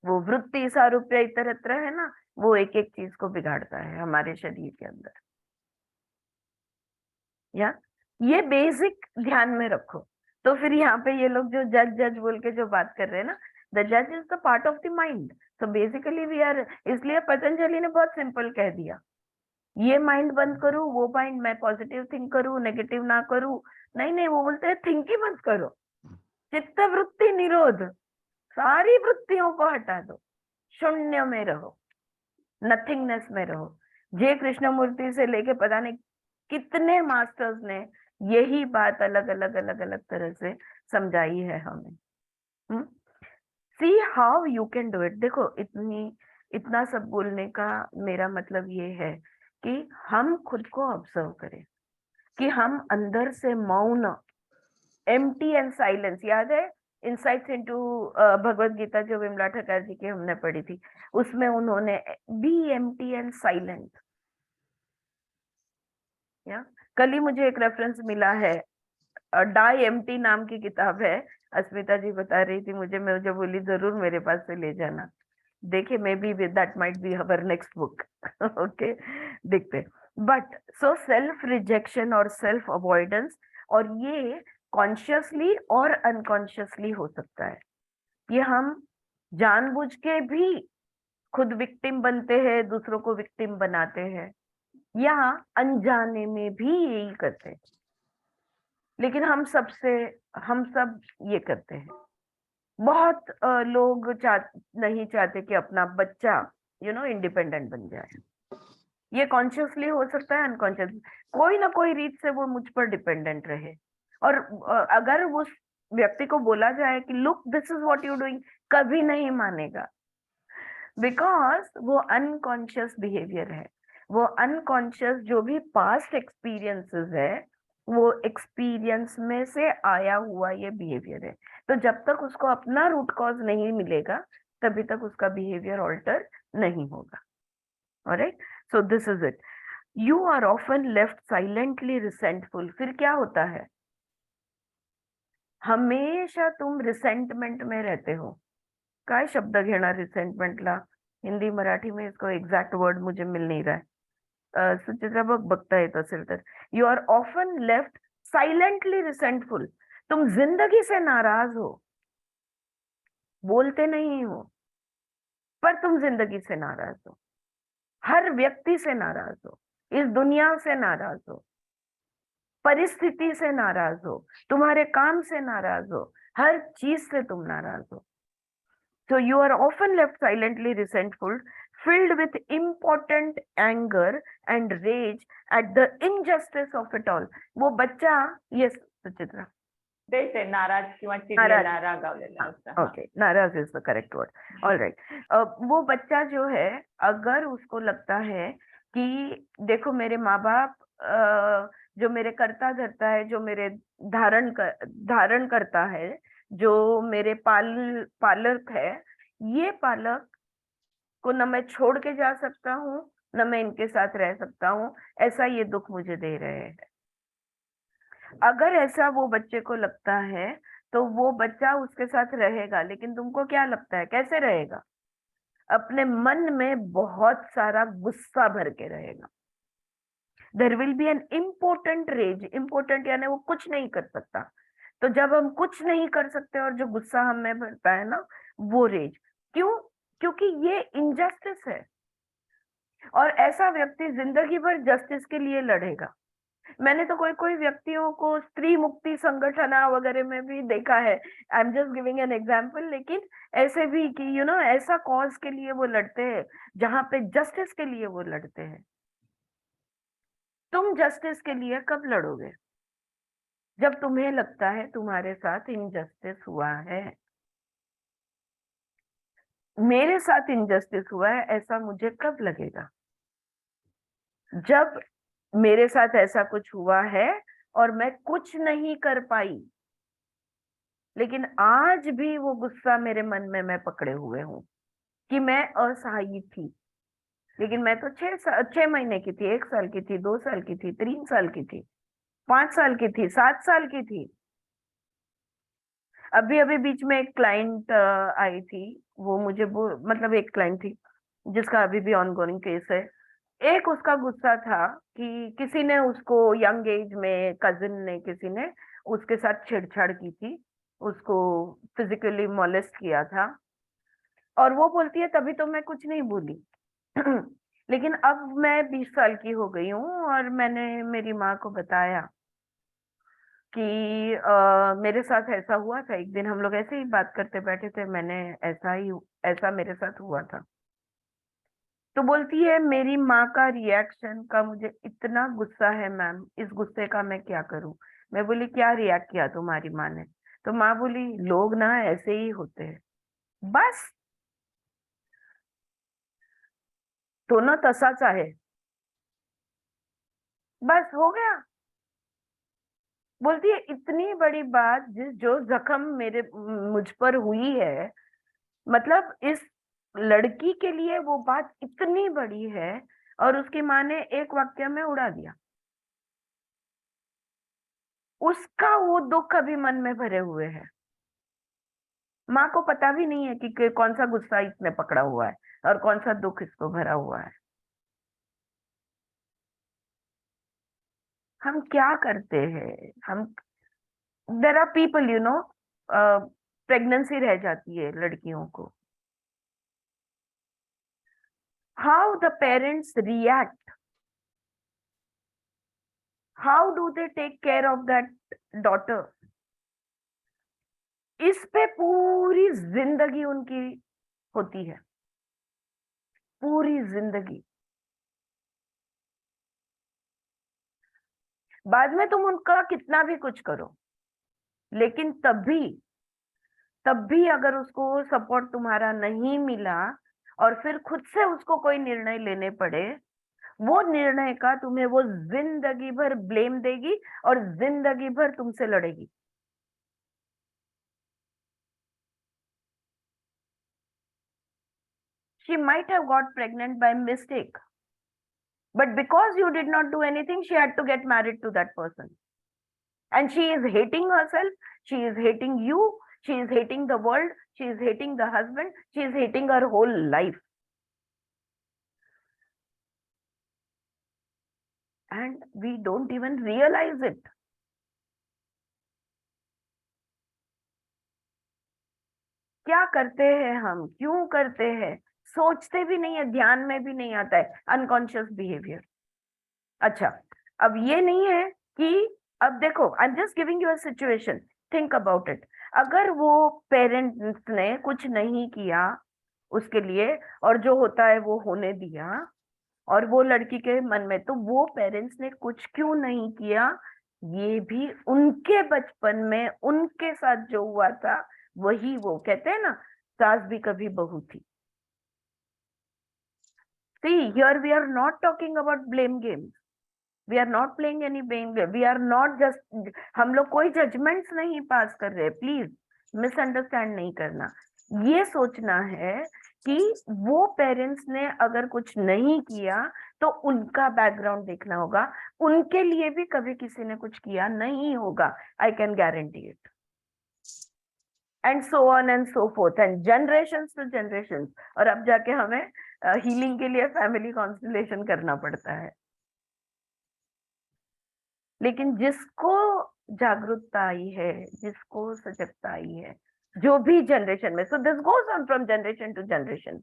वो वृत्ति सारूप्य इतरत्र है ना, वो एक एक चीज को बिगाड़ता है हमारे शरीर के अंदर। या ये बेसिक ध्यान में रखो। तो फिर यहाँ पे ये लोग जो जज जज बोल के जो बात कर रहे हैं ना, द जज is the part of the mind. तो बेसिकली वी आर, इसलिए पतंजलि ने बहुत सिंपल कह दिया, ये माइंड बंद करूं, वो माइंड मैं पॉजिटिव थिंक करूं, नेगेटिव ना करूं। नहीं नहीं, वो बोलते हैं थिंक ही मत करो, चित्त वृत्ति निरोध, सारी वृत्तियों को हटा दो, शून्य में रहो, नथिंगनेस में रहो। जय कृष्णमूर्ति से लेके पता नहीं कितने मास्टर्स ने यही बात अलग अलग अलग अलग तरह से समझाई है हमें। See how you can do it. देखो, इतना सब बोलने का मेरा मतलब ये है कि हम खुद को ऑब्जर्व करें कि हम अंदर से मौन, एम्प्टी एंड साइलेंस, याद है इनसाइट्स इनटू भगवत गीता जो विमला ठक्कर जी की हमने पढ़ी थी, उसमें उन्होंने बी एम्प्टी एंड साइलेंट। या कल ही मुझे एक रेफरेंस मिला है, डाई एम्प्टी नाम की किताब है, अस्मिता जी बता रही थी मुझे, मैं मुझे बोली जरूर मेरे पास से ले जाना। देखिए, may be that might be our next book. Okay, देखते। बट सो सेल्फ रिजेक्शन और सेल्फ अवॉइडेंस, और ये कॉन्शियसली और अनकॉन्शियसली हो सकता है। ये हम जानबूझ के भी खुद विक्टिम बनते हैं, दूसरों को विक्टिम बनाते हैं, या अनजाने में भी यही करते हैं। लेकिन हम सब ये करते हैं। बहुत लोग नहीं चाहते कि अपना बच्चा इंडिपेंडेंट बन जाए। ये कॉन्शियसली हो सकता है, अनकॉन्शियस, कोई ना कोई रीत से वो मुझ पर डिपेंडेंट रहे। और अगर उस व्यक्ति को बोला जाए कि look this is what you doing, कभी नहीं मानेगा, बिकॉज वो अनकॉन्शियस बिहेवियर है। वो अनकॉन्शियस जो भी पास्ट एक्सपीरियंसेस है, वो एक्सपीरियंस में से आया हुआ ये बिहेवियर है। तो जब तक उसको अपना रूट कॉज नहीं मिलेगा, तभी तक उसका बिहेवियर ऑल्टर नहीं होगा। Alright, so this is it. You are often left silently resentful. फिर क्या होता है? हमेशा तुम रिसेंटमेंट में रहते हो। काय शब्द घेणार रिसेंटमेंटला? हिंदी मराठी में इसको एग्जैक्ट वर्ड मुझे मिल नहीं रहा है। सुचित्रा बघता येत असेल तर, you are often left silently resentful. तुम जिंदगी से नाराज हो, बोलते नहीं हो, पर तुम जिंदगी से नाराज हो, हर व्यक्ति से नाराज हो, इस दुनिया से नाराज हो, परिस्थिति से नाराज हो, तुम्हारे काम से नाराज हो, हर चीज से तुम नाराज हो। So you are often left silently resentful, filled with impotent anger and rage at the injustice of it all. वो बच्चा, yes सुचित्रा, तेच आहे, नाराज किंवा चिडलेला, रागावलेला असं. ओके, नाराज is the correct word. Alright, वो बच्चा जो है, अगर उसको लगता है कि देखो मेरे माँ बाप जो मेरे करता धरता है, जो मेरे धारण करता है, जो मेरे पालक है, ये पालक को न मैं छोड़ के जा सकता हूँ, न मैं इनके साथ रह सकता हूँ, ऐसा ये दुख मुझे दे रहे हैं। अगर ऐसा वो बच्चे को लगता है, तो वो बच्चा उसके साथ रहेगा। लेकिन तुमको क्या लगता है कैसे रहेगा? अपने मन में बहुत सारा गुस्सा भर के रहेगा। There will be an important rage. Important यानी वो कुछ नहीं कर सकता। तो जब हम कुछ नहीं कर सकते और जो गुस्सा हमें भरता है ना, वो रेज। क्यों? क्योंकि ये इनजस्टिस है, और ऐसा व्यक्ति जिंदगी भर जस्टिस के लिए लड़ेगा। मैंने तो कोई कोई व्यक्तियों को स्त्री मुक्ति संगठन वगैरह में भी देखा है, I am just giving an example, लेकिन ऐसे भी कि ऐसा कॉज के लिए वो लड़ते हैं जहां पे जस्टिस के लिए वो लड़ते हैं। तुम जस्टिस के लिए कब लड़ोगे? जब तुम्हें लगता है तुम्हारे साथ इनजस्टिस हुआ है। मेरे साथ इनजस्टिस हुआ है, ऐसा मुझे कब लगेगा? जब मेरे साथ ऐसा कुछ हुआ है और मैं कुछ नहीं कर पाई, लेकिन आज भी वो गुस्सा मेरे मन में मैं पकड़े हुए हूं कि मैं असहाय थी। लेकिन मैं तो 6 महीने की थी, 1 साल की थी, 2 साल की थी, 3 साल की थी, 5 साल की थी, 7 साल की थी। अभी अभी बीच में एक क्लाइंट आई थी, वो मुझे मतलब एक क्लाइंट थी जिसका अभी भी ऑनगोइंग केस है। एक उसका गुस्सा था कि किसी ने उसको यंग एज में, कजिन ने, किसी ने उसके साथ छेड़छाड़ की थी, उसको फिजिकली मोलेस्ट किया था। और वो बोलती है तभी तो मैं कुछ नहीं बोली। लेकिन अब मैं 20 साल की हो गई हूँ और मैंने मेरी माँ को बताया कि मेरे साथ ऐसा हुआ था। एक दिन हम लोग ऐसे ही बात करते बैठे थे, मैंने ऐसा मेरे साथ हुआ था। तो बोलती है मेरी माँ का रिएक्शन का मुझे इतना गुस्सा है मैम, इस गुस्से का मैं क्या करूं। मैं बोली क्या रिएक्ट किया तुम्हारी माँ ने। तो माँ बोली लोग ना ऐसे ही होते हैं, बस तो ना तसाच आहे, बस हो गया। बोलती है इतनी बड़ी बात, जो जख्म मुझ पर हुई है, मतलब इस लड़की के लिए वो बात इतनी बड़ी है, और उसकी माँ ने एक वाक्य में उड़ा दिया। उसका वो दुख अभी मन में भरे हुए है। माँ को पता भी नहीं है कि कौन सा गुस्सा इसने पकड़ा हुआ है और कौन सा दुख इसको भरा हुआ है। हम क्या करते हैं, हम देर आर पीपल प्रेगनेंसी रह जाती है लड़कियों को, how the parents react, how do they take care of that daughter, इस पे पूरी जिंदगी उनकी होती है, पूरी जिंदगी। बाद में तुम उनका कितना भी कुछ करो, लेकिन तब भी अगर उसको सपोर्ट तुम्हारा नहीं मिला और फिर खुद से उसको कोई निर्णय लेने पड़े, वो निर्णय का तुम्हें वो जिंदगी भर ब्लेम देगी और जिंदगी भर तुमसे लड़ेगी। She might have got pregnant by mistake, but because you did not do anything, she had to get married to that person. And she is hating herself, she is hating you, she is hating the world, she is hating the husband, she is hating her whole life. And we don't even realize it. क्या करते हैं हम, क्यों करते हैं, सोचते भी नहीं है, ध्यान में भी नहीं आता है, अनकॉन्शियस बिहेवियर। अच्छा, अब ये नहीं है कि, अब देखो, I am just giving you a situation, think about it. अगर वो पेरेंट्स ने कुछ नहीं किया उसके लिए, और जो होता है वो होने दिया, और वो लड़की के मन में, तो वो पेरेंट्स ने कुछ क्यों नहीं किया, ये भी उनके बचपन में उनके साथ जो हुआ था वही, वो कहते हैं ना, सास भी कभी बहू थी। See, here we are not talking about blame games. We are not playing any blame game. We are not just, हम लोग कोई जजमेंट्स नहीं पास कर रहे, प्लीज मिसअंडरस्टैंड नहीं करना। ये सोचना है कि वो पेरेंट्स ने अगर कुछ नहीं किया तो उनका बैकग्राउंड देखना होगा, उनके लिए भी कभी किसी ने कुछ किया नहीं होगा, I can guarantee it. And so on and so forth, and generations to generations. और अब जाके हमें हीलिंग के लिए फैमिली कॉन्स्टलेशन करना पड़ता है। लेकिन जिसको जागरूकता आई है, जिसको सजगता आई है, जो भी जनरेशन में, so this goes on from generation to generation.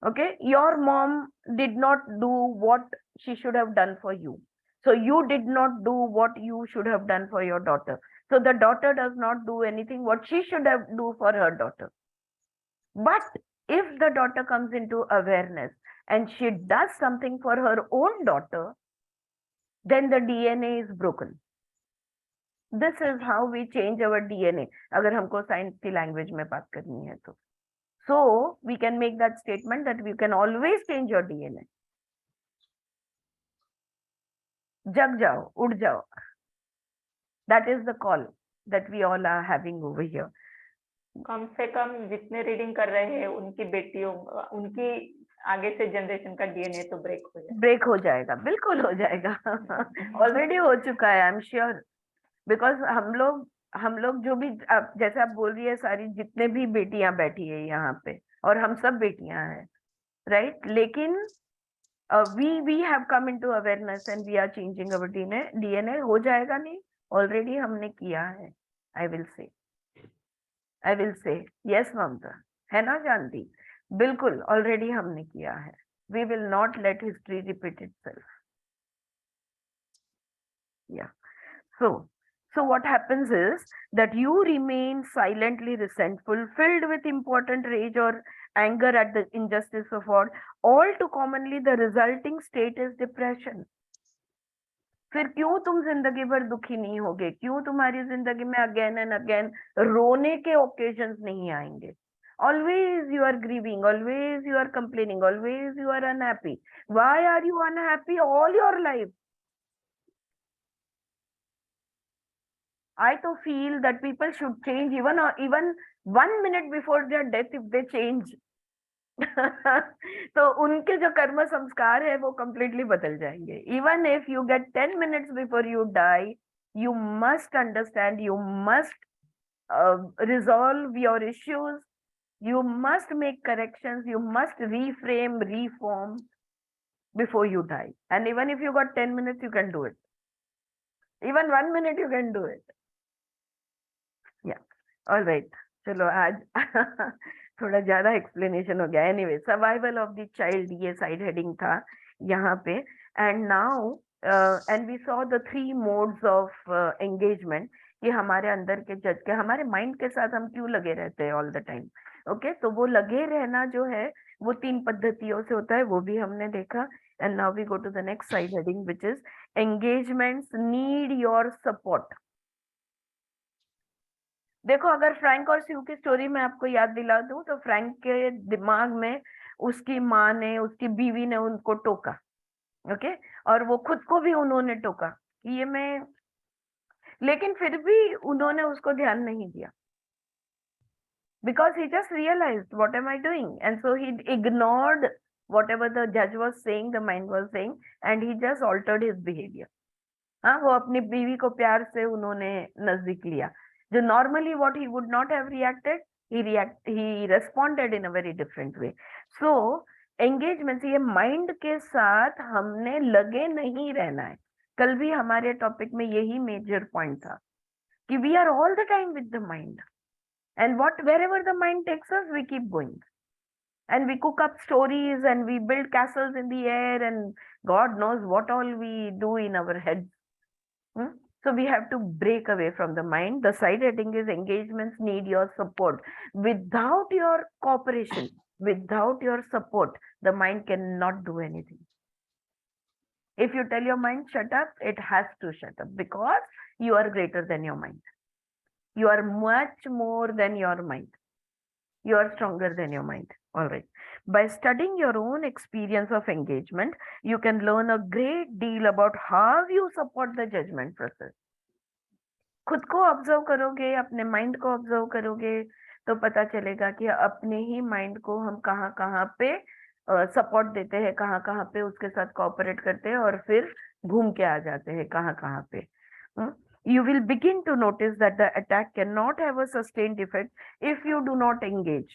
Okay, your mom did not do what she should have done for you, so you did not do what you should have done for your daughter, so the daughter does not do anything what she should have do for her daughter. But if the daughter comes into awareness and she does something for her own daughter, then the DNA is broken. This is how we change our DNA, अगर हमको science की language में बात करनी है तो। So we can make that statement that we can always change your DNA. जग जाओ, उड़ जाओ. That is the call that we all are having over here. कम से कम जितने रीडिंग कर रहे हैं उनकी बेटियों, उनकी आगे से जनरेशन का डीएनए तो ब्रेक हो जाए। ब्रेक हो जाएगा, बिल्कुल हो जाएगा। ऑलरेडी हो चुका है, आई एम श्योर। बिकॉज हम लोग जो भी जैसे आप बोल रही है, सारी जितने भी बेटियां बैठी है यहाँ पे, और हम सब बेटियां हैं, राइट? लेकिन we have come into awareness and we are changing our DNA. हो जाएगा नहीं, ऑलरेडी हमने किया है। आई विल से यस ममता, है ना जानती? बिल्कुल, ऑलरेडी हमने किया है। We will not let history repeat itself. या So what happens is that you remain silently resentful, filled with important rage or anger at the injustice of all too commonly the resulting state is depression. फिर क्यों तुम जिंदगी भर दुखी नहीं होगे? क्यों तुम्हारी जिंदगी में अगेन एंड अगेन रोने के ओकेजन्स नहीं आएंगे? Always you are grieving, always you are complaining, always you are unhappy. Why are you unhappy all your life? I to feel that people should change even 1 minute before their death if they change. तो उनके जो कर्म संस्कार है वो completely बदल जाएंगे. Even if you get 10 minutes before you die, you must understand, you must resolve your issues, you must make corrections, you must reframe, reform before you die. And even if you got 10 minutes, you can do it. Even 1 minute, you can do it. Yeah. All right. चलो आज थोड़ा ज्यादा explanation हो गया. Anyway, survival of the child, ये side heading था यहाँ पे. And now and we saw the 3 modes of engagement, कि हमारे अंदर के जज के, हमारे माइंड के साथ हम क्यों लगे रहते हैं ऑल द टाइम. ओके, तो वो लगे रहना जो है वो 3 पद्धतियों से होता है, वो भी हमने देखा. And now we go to the next side heading which is engagements need your support. देखो, अगर फ्रैंक और स्यू की स्टोरी में आपको याद दिला दूं, तो फ्रैंक के दिमाग में उसकी माँ ने, उसकी बीवी ने उनको टोका. ओके, और वो खुद को भी उन्होंने टोका कि ये मैं, लेकिन फिर भी उन्होंने उसको ध्यान नहीं दिया. Because he just realised what am I doing, and so he ignored whatever the judge was saying, the mind was saying, and he just altered his behavior. हाँ, वो अपनी बीवी को प्यार से उन्होंने नजदीक लिया. जो normally what he would not have reacted, he responded in a very different way. So engagement, ये माइंड के साथ हमने लगे नहीं रहना है. कल भी हमारे टॉपिक में यही मेजर पॉइंट था कि we are all the time with the mind, and wherever the mind takes us, we keep going, and we cook up stories and we build castles in the air, and God knows what all we do in our heads. So we have to break away from the mind. The side heading is engagements need your support. Without your cooperation, without your support, the mind cannot do anything. If you tell your mind shut up, it has to shut up, because you are greater than your mind. You are much more than your mind. You are stronger than your mind. All right. By studying your own experience of engagement, you can learn a great deal about how you support the judgment process. खुद को observe करोगे, अपने mind को observe करोगे, तो पता चलेगा कि अपने ही माइंड को हम कहाँ कहाँ पे सपोर्ट देते हैं, कहाँ कहाँ पे उसके साथ कोऑपरेट करते हैं, और फिर घूम के आ जाते हैं कहाँ कहाँ पे. You will begin to notice that the attack cannot have a sustained effect if you do not engage.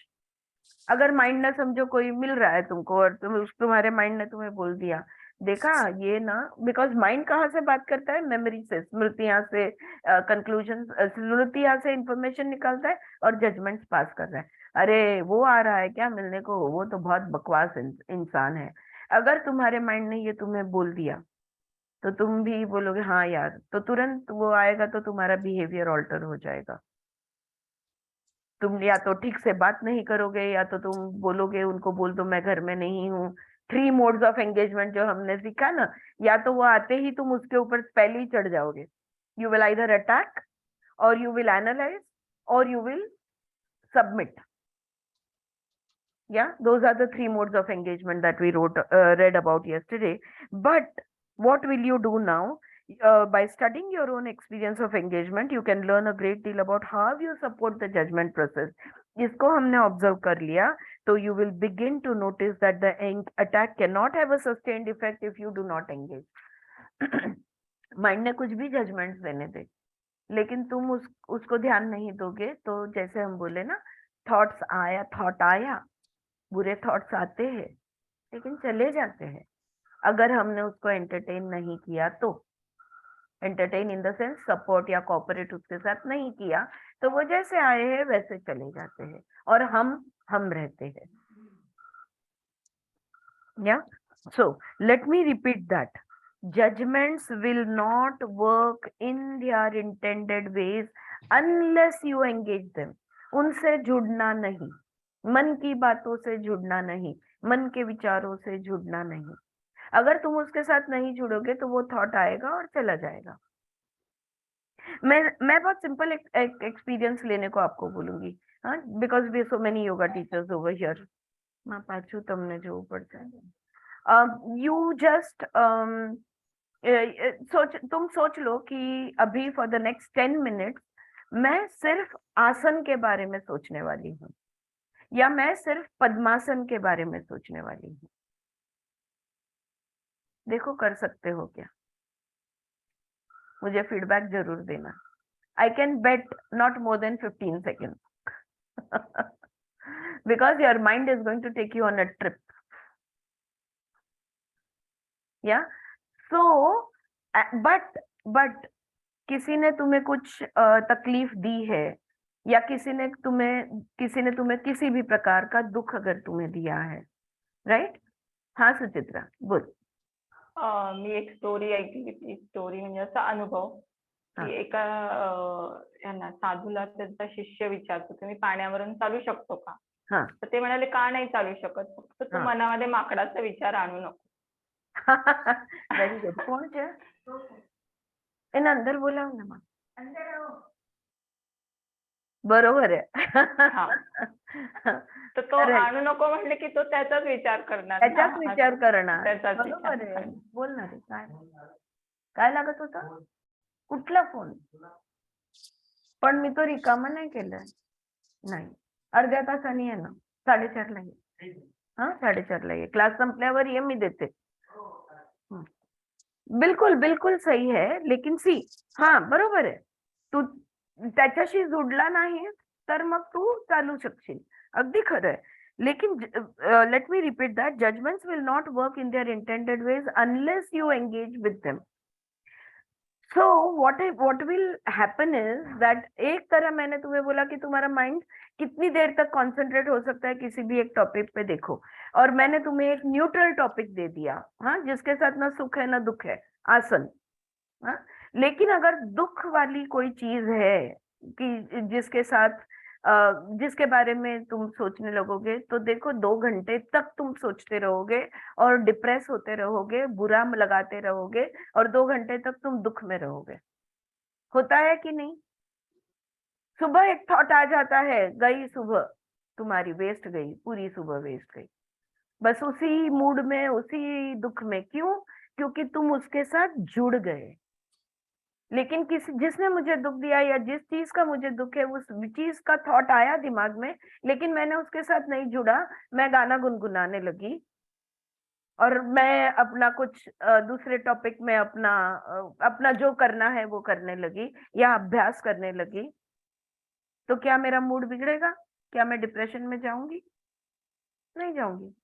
अगर माइंड ने, समझो कोई मिल रहा है तुमको, और तुम्हारे माइंड ने तुम्हें बोल दिया, देखा ये ना, बिकॉज माइंड कहाँ से बात करता है? मेमोरी से, स्मृतियां से, कंक्लूजन, स्मृतियां से इंफॉर्मेशन निकालता है और जजमेंट्स पास कर रहा है. अरे वो आ रहा है क्या मिलने को, वो तो बहुत बकवास इंसान है. अगर तुम्हारे माइंड ने ये तुम्हें बोल दिया, तो तुम भी बोलोगे हाँ यार, तो तुरंत वो आएगा, तो तुम्हारा बिहेवियर ऑल्टर हो जाएगा. तुम या तो ठीक से बात नहीं करोगे, या तो तुम बोलोगे उनको बोल दो मैं घर में नहीं हूँ. 3 मोड्स ऑफ एंगेजमेंट जो हमने सीखा ना, या तो वो आते ही तुम उसके ऊपर पहले ही चढ़ जाओगे. यू विल आइदर अटैक, और यू विल एनालाइज, और you will submit. Yeah, those are the 3 modes of engagement that we read about yesterday. But what will you do now? By studying your own experience of engagement, you can learn a great deal about how you support the judgment process. इसको हमने observe कर लिया, तो you will begin to notice that the attack can not have a sustained effect if you do not engage. Mind ने कुछ भी judgements देने दे, लेकिन तुम उसको ध्यान नहीं दोगे, तो जैसे हम बोले ना, थॉट आया, बुरे थॉट्स आते हैं लेकिन चले जाते हैं। अगर हमने उसको एंटरटेन नहीं किया तो, entertain in the sense support या कोऑपरेट उसके साथ नहीं किया, तो वो जैसे आए हैं वैसे चले जाते हैं और हम रहते हैं। या so let me repeat that, judgments will not work in their intended ways unless you engage them. उनसे जुड़ना नहीं, मन की बातों से जुड़ना नहीं, मन के विचारों से जुड़ना नहीं। अगर तुम उसके साथ नहीं जुड़ोगे तो वो थॉट आएगा और चला जाएगा। मैं बहुत सिंपल एक्सपीरियंस लेने को आपको बोलूंगी, हाँ, because we so many yoga teachers over here. मैं पाछू તમને જોવું પડશે। यू जस्ट तुम सोच लो कि अभी फॉर द नेक्स्ट 10 मिनट्स मैं सिर्फ आसन के बारे में सोचने वाली हूँ, या मैं सिर्फ पद्मासन के बारे में सोचने वाली हूँ। देखो कर सकते हो क्या? मुझे फीडबैक जरूर देना। I can bet not more than 15 seconds because your mind is going to take you on a trip. Yeah, so but किसी ने तुम्हें कुछ तकलीफ दी है, या किसी ने तुम्हें किसी भी प्रकार का दुख अगर तुम्हें दिया है, राइट? हाँ सुचित्रा बोल। मी एक स्टोरी ऐकली, ती स्टोरी म्हणजे असा अनुभव हा. की एका यांना साधूला त्यांचा शिष्य विचारतो, तुम्ही पाण्यावरून चालू शकतो का? हाँ तर ते म्हणाले, का नाही चालू शकत, फक्त तू हा. मनामध्ये माकडाचा विचार आणू नको. Very good. कौन છે? એને અંદર બોલાવ ને માં। बरोबर हा. आहे। तर तो Correct. आणू नको म्हटले की तो त्याचाच विचार करणार ना. त्याचाच विचार करणार। त्याचाच बरोबर विचार आहे। करणार. बोल ना रे, काय लागत होतं? कुठला फोन? पण मी तो रिकामा नाही केलाय। नाही, अर्ध्या तासाने ये ना, 4:30 ला ये। हाँ 4:30 ला ये, क्लास संपल्यावर ये, मी देते। बिलकुल बिलकुल सही है, लेकिन सी, हाँ बरोबर आहे, तू त्याच्याशी जुडला नाही तर मग तू चालू शकशील, अगदी खरं आहे। लेकिन let me repeat that, judgements will not work in their intended ways unless you engage with them. So what will happen is that, एक तरह मैंने तुम्हें बोला कि तुम्हारा माइंड कितनी देर तक कॉन्सेंट्रेट हो सकता है किसी भी एक टॉपिक पे, देखो, और मैंने तुम्हें एक न्यूट्रल टॉपिक दे दिया, हाँ, जिसके साथ ना सुख है ना दुख है, आसन, हाँ। लेकिन अगर दुख वाली कोई चीज है कि जिसके साथ जिसके बारे में तुम सोचने लगोगे, तो देखो 2 घंटे तक तुम सोचते रहोगे और डिप्रेस होते रहोगे, बुरा लगाते रहोगे, और 2 घंटे तक तुम दुख में रहोगे। होता है कि नहीं? सुबह एक थॉट आ जाता है, गई सुबह तुम्हारी, वेस्ट गई, पूरी सुबह वेस्ट गई, बस उसी मूड में, उसी दुख में। क्यों? क्योंकि तुम उसके साथ जुड़ गए। लेकिन जिसने मुझे दुख दिया या जिस चीज का मुझे दुख है, उस चीज का थॉट आया दिमाग में, लेकिन मैंने उसके साथ नहीं जुड़ा, मैं गाना गुनगुनाने लगी और मैं अपना कुछ दूसरे टॉपिक में अपना जो करना है वो करने लगी, या अभ्यास करने लगी, तो क्या मेरा मूड बिगड़ेगा? क्या मैं डिप्रेशन में जाऊंगी? नहीं जाऊंगी।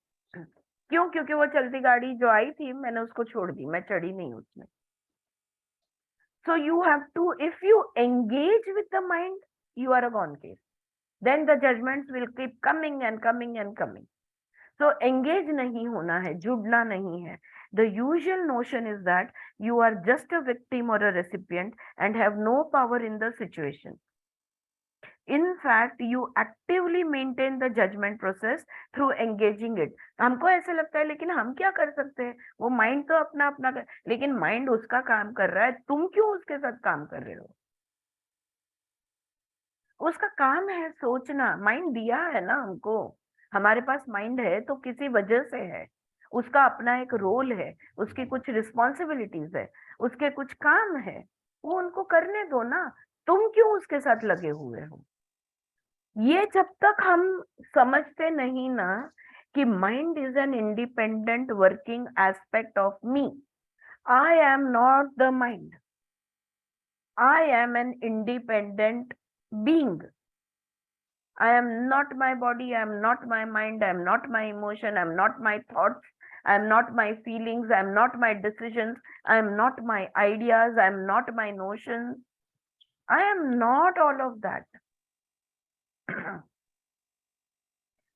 क्यों? क्योंकि वो चलती गाड़ी जो आई थी, मैंने उसको छोड़ दी, मैं चढ़ी नहीं उसमें। So you have to, if you engage with the mind, you are a gone case. Then the judgments will keep coming and coming and coming. So engage नहीं होना है, जुड़ना नहीं है। The usual notion is that you are just a victim or a recipient and have no power in the situation. In fact, you actively maintain the judgment process through engaging it. हमको ऐसे लगता है, लेकिन हम क्या कर सकते हैं? वो माइंड तो अपना अपना लेकिन माइंड उसका काम कर रहा है, तुम क्यों उसके साथ काम कर रहे हो? उसका काम है सोचना, माइंड दिया है ना हमको, हमारे पास माइंड है तो किसी वजह से है, उसका अपना एक रोल है, उसकी कुछ रिस्पॉन्सिबिलिटीज है, उसके कुछ काम है, वो उनको करने दो ना, तुम क्यों उसके साथ लगे हुए हो? ये जब तक हम समझते नहीं ना कि mind is an independent working aspect of me, I am not the mind, I am an independent being, I am not my body, I am not my mind, I am not my emotion, I am not my thoughts, I am not my feelings, I am not my decisions, I am not my ideas, I am not my notions, I am not all of that.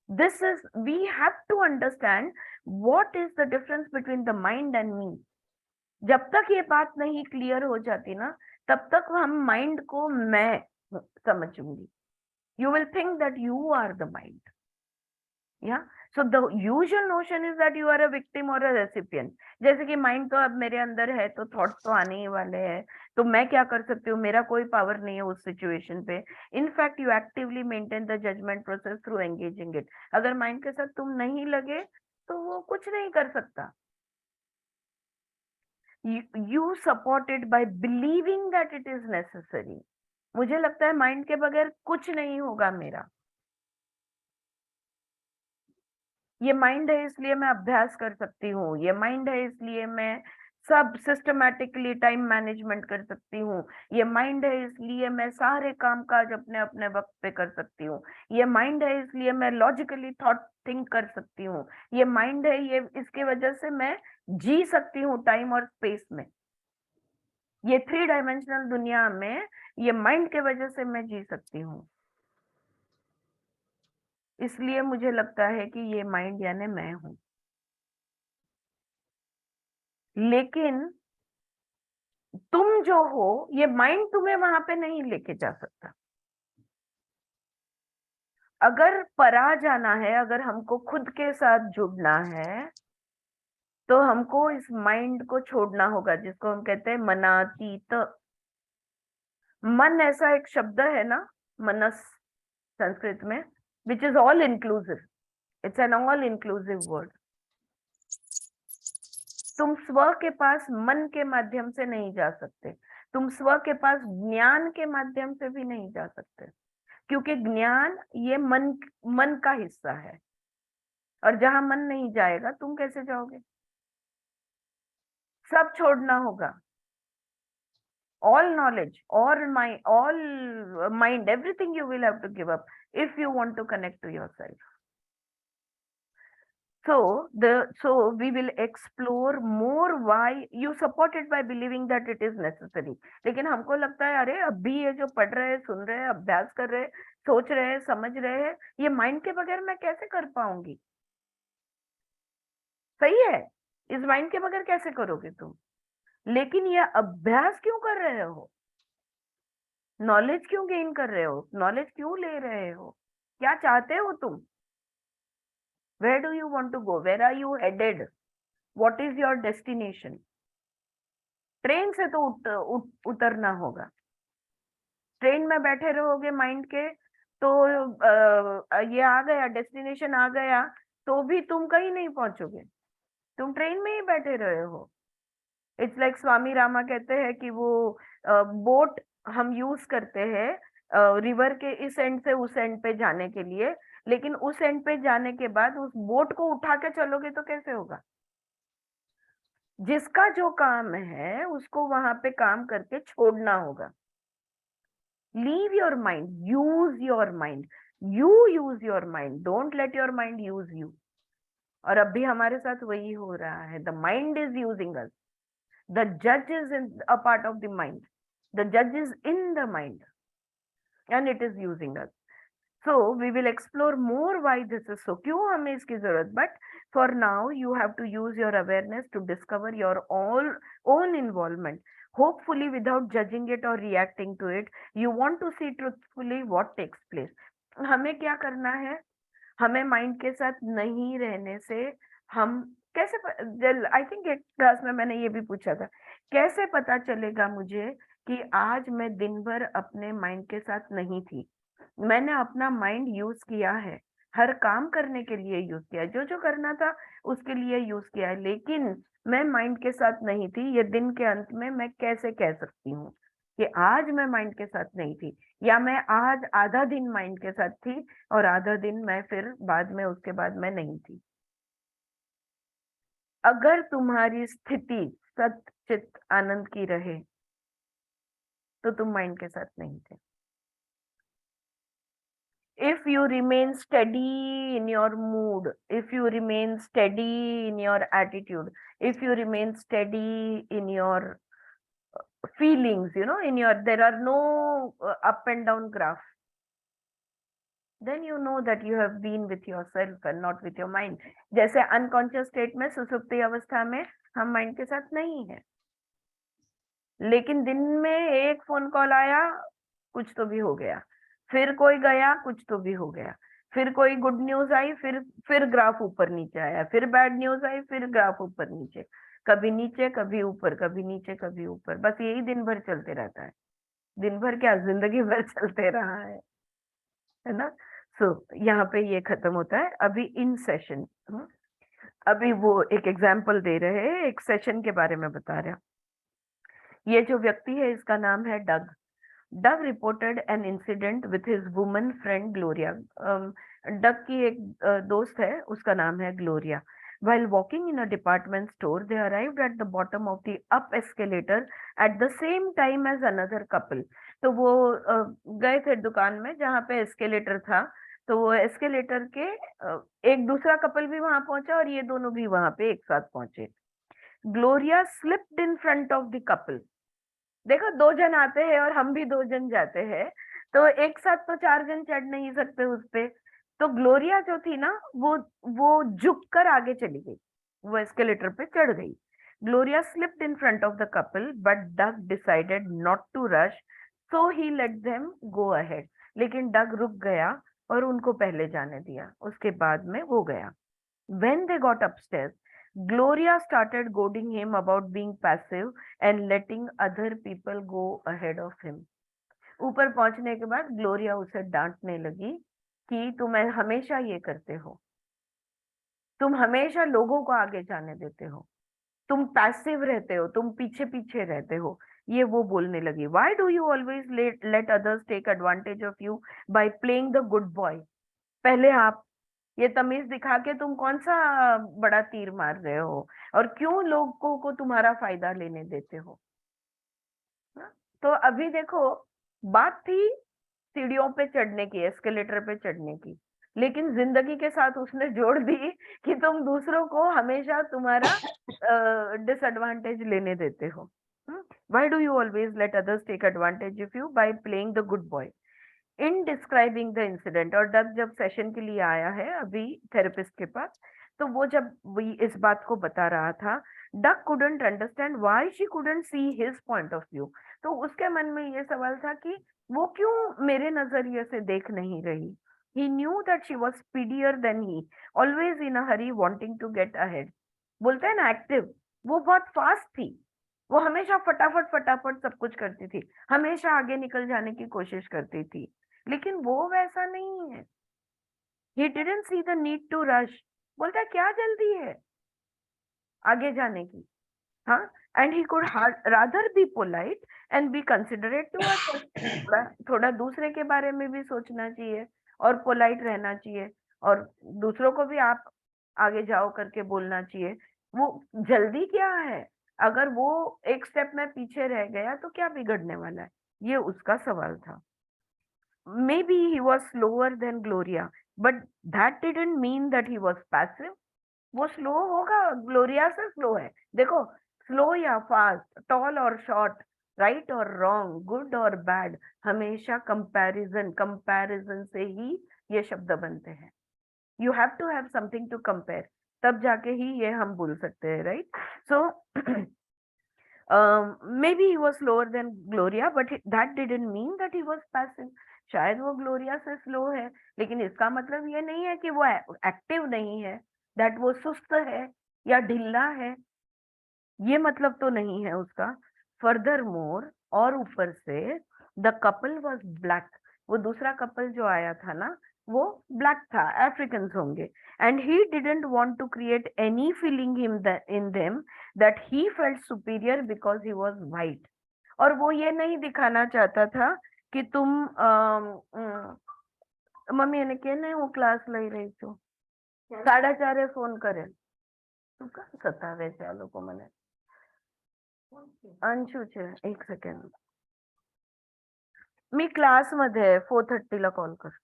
This is, we have to understand what is the difference between the mind and me. जब तक ये बात नहीं clear हो जाती ना, तब तक हम माइंड को मैं समझूंगी. You will think that you are the mind. Yeah. So the usual notion is that you are a victim or a recipient. जैसे कि माइंड तो अब मेरे अंदर है तो थॉट्स तो आने ही वाले हैं, तो मैं क्या कर सकती हूँ, मेरा कोई पावर नहीं है उस सिचुएशन पे. In fact you actively maintain the judgement process through engaging it. अगर माइंड के साथ तुम नहीं लगे तो वो कुछ नहीं कर सकता. You support it by believing that it is necessary. मुझे लगता है माइंड के बगैर कुछ नहीं होगा मेरा. ये माइंड है इसलिए मैं अभ्यास कर सकती हूँ, ये माइंड है इसलिए मैं सब सिस्टमैटिकली टाइम मैनेजमेंट कर सकती हूँ, ये माइंड है इसलिए मैं सारे काम काज अपने अपने वक्त पे कर सकती हूँ, ये माइंड है इसलिए मैं लॉजिकली थॉट थिंक कर सकती हूँ, ये माइंड है, ये इसकी वजह से मैं जी सकती हूँ टाइम और स्पेस में. ये 3 डायमेंशनल दुनिया में ये माइंड के वजह से मैं जी सकती हूँ. इसलिए मुझे लगता है कि ये माइंड यानी मैं हूं. लेकिन तुम जो हो, ये माइंड तुम्हें वहां पे नहीं लेके जा सकता. अगर परा जाना है, अगर हमको खुद के साथ जुड़ना है, तो हमको इस माइंड को छोड़ना होगा, जिसको हम कहते हैं मनातीत. मन ऐसा एक शब्द है ना, मनस संस्कृत में, which is all inclusive. It's an all inclusive word. तुम स्व के पास मन के माध्यम से नहीं जा सकते, तुम स्व के पास ज्ञान के माध्यम से भी नहीं जा सकते, क्योंकि ज्ञान ये मन का हिस्सा है, और जहां मन नहीं जाएगा तुम कैसे जाओगे. सब छोड़ना होगा. all knowledge, all mind, everything you will have to give up if you want to connect to yourself. So we will explore more why you support it by believing that it is necessary. लेकिन हमको लगता है अरे अब भी ये जो पढ़ रहे हैं, सुन रहे हैं, अभ्यास कर रहे हैं, सोच रहे हैं, समझ रहे हैं, ये माइंड के बगैर मैं कैसे कर पाऊंगी. सही है, इस माइंड के बगैर कैसे करोगे तुम. लेकिन ये अभ्यास क्यों कर रहे हो, नॉलेज क्यों गेन कर रहे हो, नॉलेज क्यों ले रहे हो, क्या चाहते हो तुम. Where do you want to go? Where are you headed? What is your destination? Train से तो उतरना होगा. ट्रेन में बैठे रहोगे माइंड के, तो ये आ गया, डेस्टिनेशन आ गया, तो भी तुम कहीं नहीं पहुंचोगे, तुम ट्रेन में ही बैठे रहे हो. इट्स लाइक स्वामी रामा कहते हैं कि वो बोट हम यूज करते हैं रिवर के इस एंड से उस एंड पे जाने के लिए, लेकिन उस एंड पे जाने के बाद उस बोट को उठा के चलोगे तो कैसे होगा. जिसका जो काम है उसको वहां पे काम करके छोड़ना होगा. Leave your mind, use your mind, you use your mind, don't let your mind use you. और अभी हमारे साथ वही हो रहा है. The mind is using us. The judge is a part of the mind. The judge is in the mind, and it is using us. So we will explore more why this is so. क्यों हमें इसकी जरूरत? But for now, you have to use your awareness to discover your own involvement. Hopefully, without judging it or reacting to it, you want to see truthfully what takes place. हमें क्या करना है? हमें mind के साथ नहीं रहने से हम कैसे, आई थिंक एक क्लास में मैंने ये भी पूछा था, कैसे पता चलेगा मुझे कि आज मैं दिन भर अपने माइंड के साथ नहीं थी. मैंने अपना माइंड यूज किया है, हर काम करने के लिए यूज किया, जो जो करना था उसके लिए यूज किया है, लेकिन मैं माइंड के साथ नहीं थी. ये दिन के अंत में मैं कैसे कह सकती हूँ. कि आज मैं माइंड के साथ नहीं थी, या मैं आज आधा दिन माइंड के साथ थी और आधा दिन मैं फिर बाद में उसके बाद मैं नहीं थी। अगर तुम्हारी स्थिति सत चित आनंद की रहे तो तुम माइंड के साथ नहीं थे। If you remain steady in your mood, if you remain steady in your attitude, if you remain steady in your feelings, in your, there are no up and down graph, then you know that you have been with yourself and not with your mind. जैसे unconscious state में, सुसुप्ति अवस्था में हम mind के साथ नहीं है, लेकिन दिन में एक फोन कॉल आया, कुछ तो भी हो गया, फिर कोई गया, कुछ तो भी हो गया, फिर कोई गुड न्यूज आई, फिर ग्राफ ऊपर नीचे आया, फिर बैड न्यूज आई, फिर ग्राफ ऊपर नीचे, कभी नीचे कभी ऊपर, कभी नीचे कभी ऊपर, बस यही दिन भर चलते रहता है। दिन भर क्या, जिंदगी भर चलते रहा है ना। सो यहाँ पे ये खत्म होता है। अभी इन सेशन, अभी वो एक एग्जाम्पल दे रहे हैं, एक सेशन के बारे में बता रहे हैं। ये जो व्यक्ति है इसका नाम है डग। Doug reported an incident with his woman friend Gloria. Doug की एक दोस्त है, उसका नाम है Gloria. While walking in a department store, they arrived at the bottom of the up escalator at the same time as another couple. तो वो गए थे दुकान में जहाँ पे एस्केलेटर था, तो वो एस्केलेटर के एक दूसरा कपल भी वहां पहुंचा और ये दोनों भी वहां पे एक साथ पहुंचे। Gloria slipped in front of the couple. देखो, 2 जन आते हैं और हम भी 2 जन जाते हैं, तो एक साथ तो 4 जन चढ़ नहीं सकते उस पे। तो ग्लोरिया जो थी ना, वो झुक कर आगे चली गई, वो एस्केलेटर पे चढ़ गई। Gloria slipped in front of the couple but Doug decided not to rush, so he let them go ahead. लेकिन डग रुक गया और उनको पहले जाने दिया, उसके बाद में वो गया। When they got upstairs, Gloria started goading him about being passive and letting other people go ahead of him. ऊपर पहुंचने के बाद ग्लोरिया उसे डांटने लगी कि तुम हमेशा ये करते हो, तुम हमेशा लोगों को आगे जाने देते हो, तुम पैसिव रहते हो, तुम पीछे पीछे रहते हो, ये वो बोलने लगी। Why do you always let others take advantage of you by playing the good boy? पहले आप ये तमीज दिखा के तुम कौन सा बड़ा तीर मार रहे हो, और क्यों लोगों को तुम्हारा फायदा लेने देते हो। तो अभी देखो, बात थी सीढ़ियों पे चढ़ने की, एस्केलेटर पे चढ़ने की, लेकिन जिंदगी के साथ उसने जोड़ दी कि तुम दूसरों को हमेशा तुम्हारा डिसएडवांटेज लेने देते हो। Why do you always let others take advantage of you by playing the good boy? In describing the incident, और डग जब सेशन के लिए आया है अभी थेरेपिस्ट के पास, तो वो जब इस बात को बता रहा था, Doug couldn't understand why she couldn't see his point of view. तो उसके मन में ये सवाल था कि वो क्यों मेरे नजरिए से देख नहीं रही। He knew that she was speedier than he, always in a hurry wanting to get ahead. बोलते हैं ना एक्टिव, वो बहुत फास्ट थी, वो हमेशा फटाफट फटाफट सब कुछ करती थी, हमेशा आगे निकल जाने की कोशिश करती थी, लेकिन वो वैसा नहीं है। He didn't see the need to rush. बोलता क्या जल्दी है आगे जाने की, हाँ। And he could rather be polite and be considerate to others. थोड़ा दूसरे के बारे में भी सोचना चाहिए और पोलाइट रहना चाहिए, और दूसरों को भी आप आगे जाओ करके बोलना चाहिए। वो जल्दी क्या है, अगर वो एक स्टेप में पीछे रह गया तो क्या बिगड़ने वाला है, ये उसका सवाल था। Maybe he was slower than Gloria, but that didn't mean that he was passive. वो स्लो होगा, ग्लोरिया से स्लो है। देखो, स्लो या फास्ट, टॉल और शॉर्ट, राइट और रॉन्ग, गुड और बैड, हमेशा कंपैरिजन से ही ये शब्द बनते हैं। You have to have something to compare, तब जाके ही ये हम बोल सकते हैं, right. So maybe he was slower than Gloria, but that didn't mean that he was passive. शायद वो ग्लोरिया से स्लो है, लेकिन इसका मतलब ये नहीं है कि वो एक्टिव नहीं है, दैट वो सुस्त है या ढिल्ला है, ये मतलब तो नहीं है उसका। फर्दर मोर, और ऊपर से द कपल वॉज ब्लैक, वो दूसरा कपल जो आया था ना, वो ब्लैक था, अफ्रीकन होंगे, and he didn't want to create any feeling in them that he felt superior because he was white. और वो ये नहीं दिखाना चाहता था कि तुम मम्मी એને કે ને હું ક્લાસ લઈ રહી છું 4:30 ફોન કરે તું કામ સતાવે છે આ લોકો મને अंशु છે एक सेकंड मी क्लास मध्ये 4:30 ला कॉल कर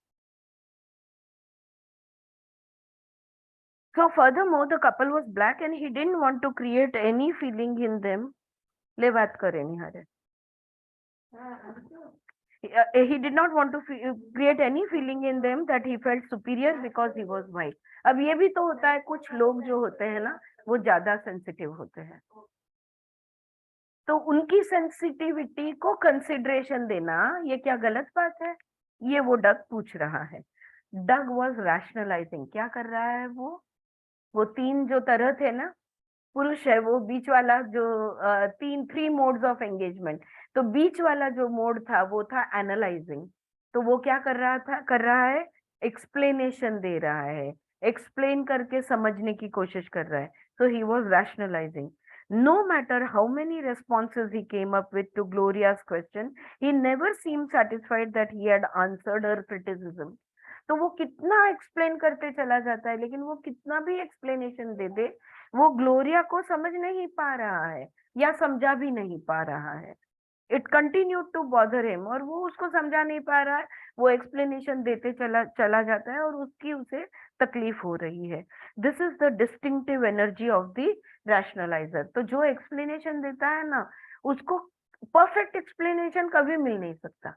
So furthermore, the couple was black and he didn't want to create any feeling in them. ले बात करे नहीं हारे. He did not want to create any feeling in them that he felt superior because he was white. अब ये भी तो होता है कुछ लोग जो होते हैं ना वो ज्यादा सेंसिटिव होते हैं तो उनकी सेंसिटिविटी को कंसिडरेशन देना ये क्या गलत बात है ये वो डग पूछ रहा है डग वाज रैशनलाइजिंग क्या कर रहा है वो तीन जो तरह थे ना पुरुष है वो बीच वाला जो थ्री मोड्स ऑफ एंगेजमेंट तो बीच वाला जो मोड था वो था एनालाइजिंग तो वो क्या कर रहा है एक्सप्लेनेशन दे रहा है एक्सप्लेन करके समझने की कोशिश कर रहा है so he was rationalizing no matter how many responses he came up with to Gloria's question he never seemed satisfied that he had answered her criticism तो वो कितना एक्सप्लेन करते चला जाता है लेकिन वो कितना भी एक्सप्लेनेशन दे दे वो ग्लोरिया को समझ नहीं पा रहा है या समझा भी नहीं पा रहा है it continued to bother him और वो उसको समझा नहीं पा रहा है वो एक्सप्लेनेशन देते चला जाता है और उसकी उसे तकलीफ हो रही है this is the distinctive energy of the rationaliser तो जो एक्सप्लेनेशन देता है ना उसको परफेक्ट एक्सप्लेनेशन कभी मिल नहीं सकता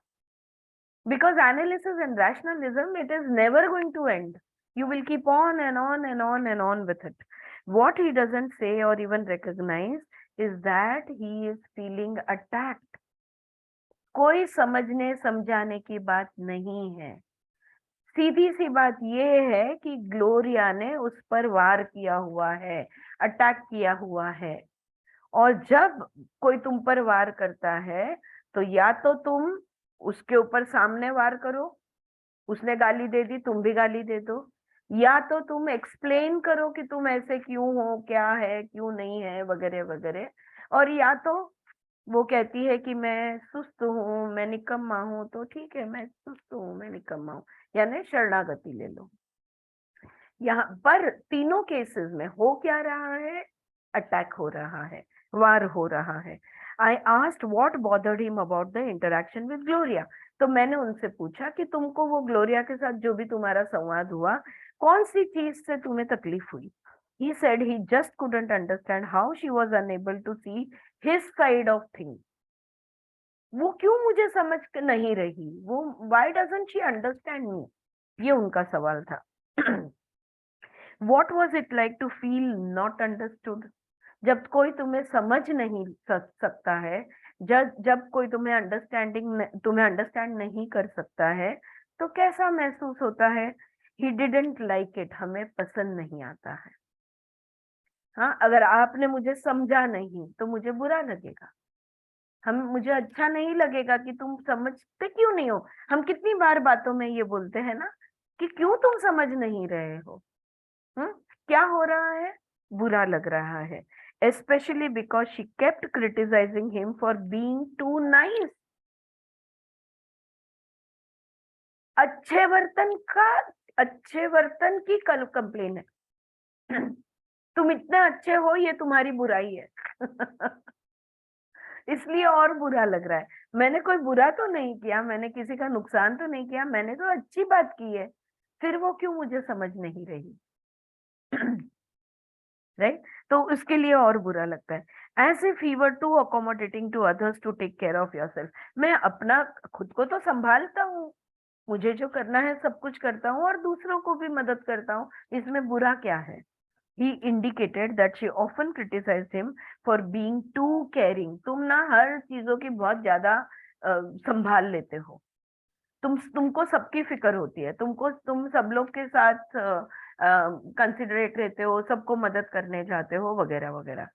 because analysis and rationalism it is never going to end you will keep on and on and on and on with it what he doesn't say or even recognize is that he is feeling attacked कोई समझने समझाने की बात नहीं है सीधी सी बात ये है कि ग्लोरिया ने उस पर वार किया हुआ है अटैक किया हुआ है और जब कोई तुम पर वार करता है तो या तो तुम उसके ऊपर सामने वार करो उसने गाली दे दी तुम भी गाली दे दो या तो तुम एक्सप्लेन करो कि तुम ऐसे क्यों हो क्या है क्यों नहीं है वगैरह वगैरह और या तो वो कहती है कि मैं सुस्त हूँ मैं निकम्मा हूँ तो ठीक है मैं सुस्त हूँ मैं निकम्मा हूँ यानी शरणागति ले लो यहाँ पर तीनों केसेस में हो क्या रहा है अटैक हो रहा है वार हो रहा है I asked what bothered him about the interaction with Gloria. तो मैंने उनसे पूछा कि तुमको वो ग्लोरिया के साथ जो भी तुम्हारा संवाद हुआ कौन सी चीज से तुम्हें तकलीफ हुई He said he just couldn't understand how she was unable to see his side of things. वो क्यों मुझे समझ नहीं रही वो why doesn't she understand me? ये उनका सवाल था What was it like to feel not understood? जब कोई तुम्हें समझ नहीं सकता है जब कोई तुम्हें अंडरस्टैंड नहीं कर सकता है तो कैसा महसूस होता है ही डिडंट लाइक इट हमें पसंद नहीं आता है हाँ अगर आपने मुझे समझा नहीं तो मुझे बुरा लगेगा मुझे अच्छा नहीं लगेगा कि तुम समझते क्यों नहीं हो हम कितनी बार बातों में ये बोलते हैं ना कि क्यों तुम समझ नहीं रहे हो क्या हो रहा है बुरा लग रहा है especially because she kept criticizing him for being too nice. अच्छे वर्तन की कंप्लेन है तुम इतने अच्छे हो ये तुम्हारी बुराई है इसलिए और बुरा लग रहा है मैंने कोई बुरा तो नहीं किया मैंने किसी का नुकसान तो नहीं किया मैंने तो अच्छी बात की है फिर वो क्यों मुझे समझ नहीं रही राइट तो उसके लिए और बुरा लगता है as if he were too accommodating to others to take care of yourself मैं अपना खुद को तो संभालता हूँ मुझे जो करना है सब कुछ करता हूँ और दूसरों को भी मदद करता हूँ इसमें बुरा क्या है he indicated that she often criticized him for being too caring तुम ना हर चीजों की बहुत ज्यादा संभाल लेते हो तुमको सबकी फिक्र होती है तुम सब लोग के साथ कंसिडरेट रहते हो सबको मदद करने जाते हो वगैरह वगैरह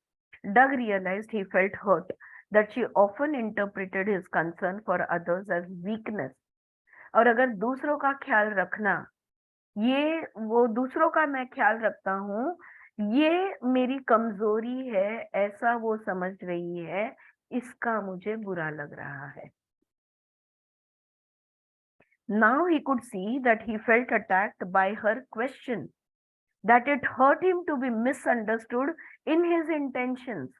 Doug realized he felt hurt that she often interpreted his concern for others as weakness और अगर दूसरों का ख्याल रखना ये वो दूसरों का मैं ख्याल रखता हूँ ये मेरी कमजोरी है ऐसा वो समझ रही है इसका मुझे बुरा लग रहा है. Now he could see that he felt attacked by her question, that it hurt him to be misunderstood in his intentions.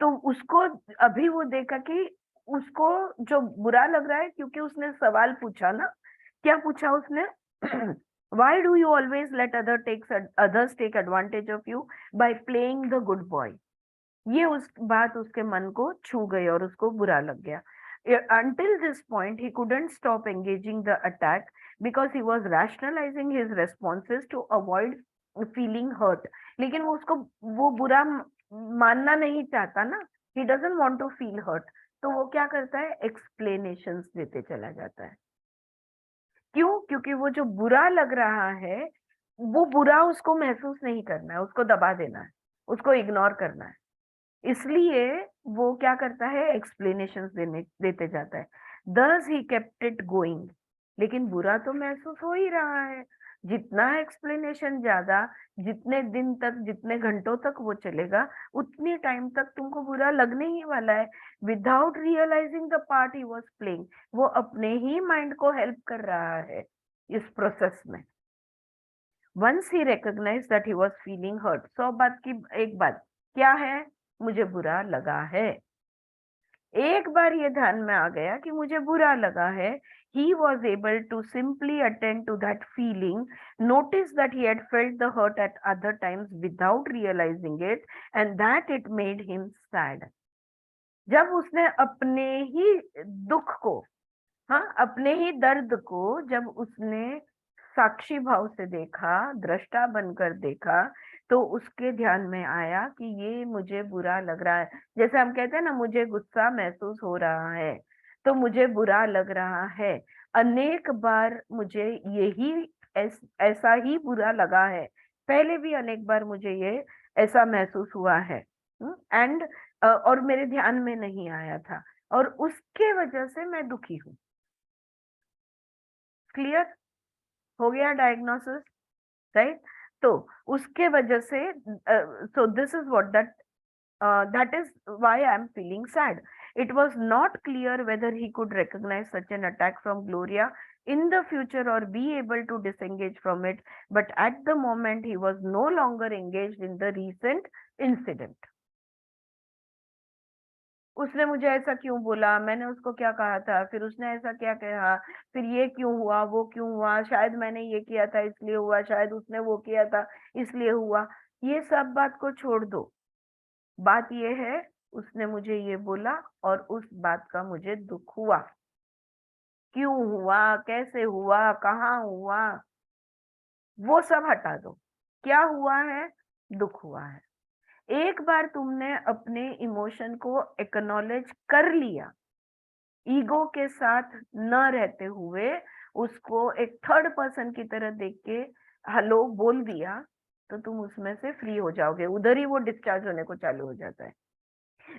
तो उसको अभी वो देखा कि उसको जो बुरा लग रहा है क्योंकि उसने सवाल पूछा ना. क्या पूछा उसने? Why do you always let others take advantage of you by playing the good boy? ये उस बात उसके मन को छू गई और उसको बुरा लग गया. Until this point, he couldn't stop engaging the attack because he was rationalizing his responses to avoid feeling hurt. लेकिन वो उसको वो बुरा मानना नहीं चाहता ना. He doesn't want to feel hurt. तो वो क्या करता है? explanations देते चला जाता है. क्यों? क्योंकि वो जो बुरा लग रहा है वो बुरा उसको महसूस नहीं करना है, उसको दबा देना है, उसको इग्नोर करना है. इसलिए वो क्या करता है? एक्सप्लेनेशंस देते जाता है. Thus he kept it going. लेकिन बुरा तो महसूस हो ही रहा है. जितना एक्सप्लेनेशन ज्यादा, जितने दिन तक, जितने घंटों तक वो चलेगा, उतनी टाइम तक तुमको बुरा लगने ही वाला है. Without realising the part he was playing. वो अपने ही माइंड को हेल्प कर रहा है इस प्रोसेस में. Once he recognized that he was feeling hurt. 100 बात की एक बात क्या है? मुझे बुरा लगा है. एक बार ये ध्यान में आ गया कि मुझे बुरा लगा है, he was able to simply attend to that feeling, notice that he had felt the hurt at other times without realizing it, and that it made him sad. जब उसने अपने ही दुख को, हाँ, अपने ही दर्द को जब उसने साक्षी भाव से देखा, दृष्टा बनकर देखा, तो उसके ध्यान में आया कि ये मुझे बुरा लग रहा है. जैसे हम कहते हैं ना, मुझे गुस्सा महसूस हो रहा है, तो मुझे बुरा लग रहा है. अनेक बार मुझे यही ऐसा ही बुरा लगा है. पहले भी अनेक बार मुझे ये ऐसा महसूस हुआ है. एंड और मेरे ध्यान में नहीं आया था, और उसके वजह से मैं दुखी हूँ. क्लियर हो गया डायग्नोसिस? राइट. तो उसके वजह से so this is what that is why I am feeling sad. It was not clear whether he could recognize such an attack from Gloria in the future or be able to disengage from it, but at the moment he was no longer engaged in the recent incident. उसने मुझे ऐसा क्यों बोला, मैंने उसको क्या कहा था, फिर उसने ऐसा क्या कहा, फिर ये क्यों हुआ, वो क्यों हुआ, शायद मैंने ये किया था इसलिए हुआ, शायद उसने वो किया था इसलिए हुआ. ये सब बात को छोड़ दो. बात ये है, उसने मुझे ये बोला और उस बात का मुझे दुख हुआ. क्यों हुआ, कैसे हुआ, कहाँ हुआ, वो सब हटा दो. क्या हुआ है? दुख हुआ है. एक बार तुमने अपने इमोशन को एक्नॉलेज कर लिया, ईगो के साथ न रहते हुए उसको एक थर्ड पर्सन की तरह देख के हेलो बोल दिया, तो तुम उसमें से फ्री हो जाओगे. उधर ही वो डिस्चार्ज होने को चालू हो जाता है.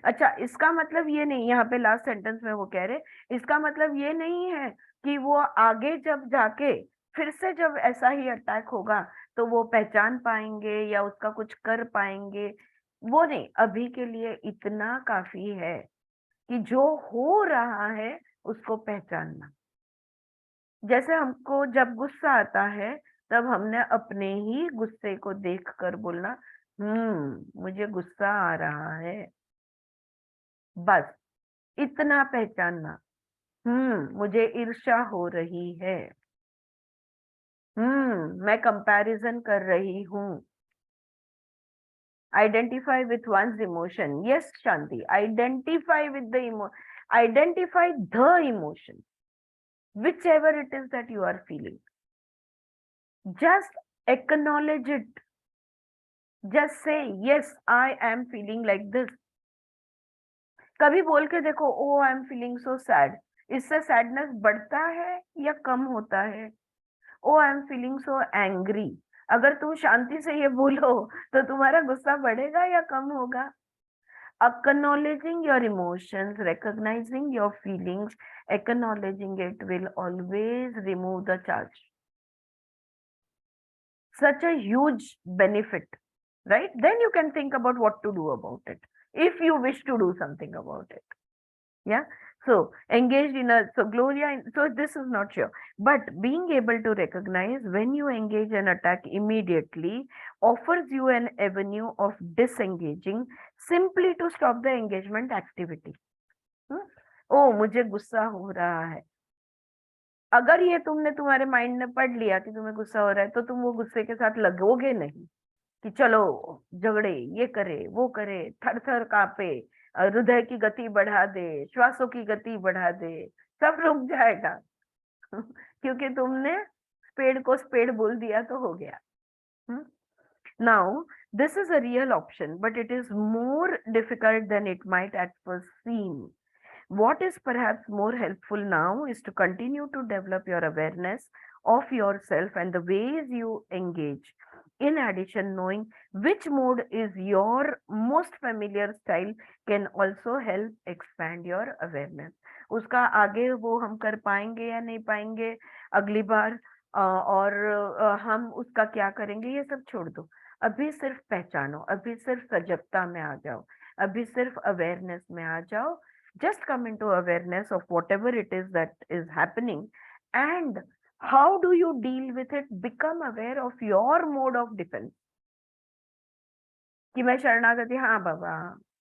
अच्छा, इसका मतलब ये नहीं, यहाँ पे लास्ट सेंटेंस में वो कह रहे, इसका मतलब ये नहीं है कि वो आगे जब जाके फिर से जब ऐसा ही अटैक होगा तो वो पहचान पाएंगे या उसका कुछ कर पाएंगे. वो नहीं, अभी के लिए इतना काफी है कि जो हो रहा है उसको पहचानना. जैसे हमको जब गुस्सा आता है तब हमने अपने ही गुस्से को देखकर बोलना, मुझे गुस्सा आ रहा है. बस इतना पहचानना. मुझे ईर्ष्या हो रही है. मैं कंपैरिजन कर रही हूँ. Identify with one's emotion. Yes, Shanti. Identify with the identify the emotion, whichever it is that you are feeling. Just acknowledge it. Just say, yes, I am feeling like this. कभी बोल के देखो, oh, I am feeling so sad. इससे sadness बढ़ता है या कम होता है? oh, I am feeling so angry. अगर तुम शांति से ये बोलो तो तुम्हारा गुस्सा बढ़ेगा या कम होगा? Acknowledging your emotions, recognizing your feelings, acknowledging it will always remove the charge. Such a huge benefit right? Then you can think about what to do about it, if you wish to do something about it. Yeah. So engaged in a, so Gloria, so this is not sure, but being able to recognize when you engage an attack immediately offers you an avenue of disengaging simply to stop the engagement activity. ओ मुझे गुस्सा हो रहा है, अगर ये तुमने तुम्हारे mind में पढ़ लिया कि तुम्हें गुस्सा हो रहा है, तो तुम वो गुस्से के साथ लगोगे नहीं कि चलो झगड़े, ये करे वो करे, थर थर कांपे, हृदय की गति बढ़ा दे, श्वासों की गति बढ़ा दे, सब रुक जाएगा क्योंकि तुमने स्पेड को स्पेड बोल दिया तो हो गया. Now this is a real option, but it is more difficult than it might at first seem. What is perhaps more helpful now is to continue to develop your awareness of yourself and the ways you engage. In addition, knowing which mode is your most familiar style can also help expand your awareness. उसका आगे वो हम कर पाएंगे या नहीं पाएंगे अगली बार, और हम उसका क्या करेंगे ये सब छोड़ दो. अभी सिर्फ पहचानो, अभी सिर्फ सजगता में आ जाओ, अभी सिर्फ अवेयरनेस में आ जाओ. Just come into awareness of whatever it is that is happening, and how do you deal with it? Become aware of your mode of defense. कि मैं शरणागति, हाँ बाबा,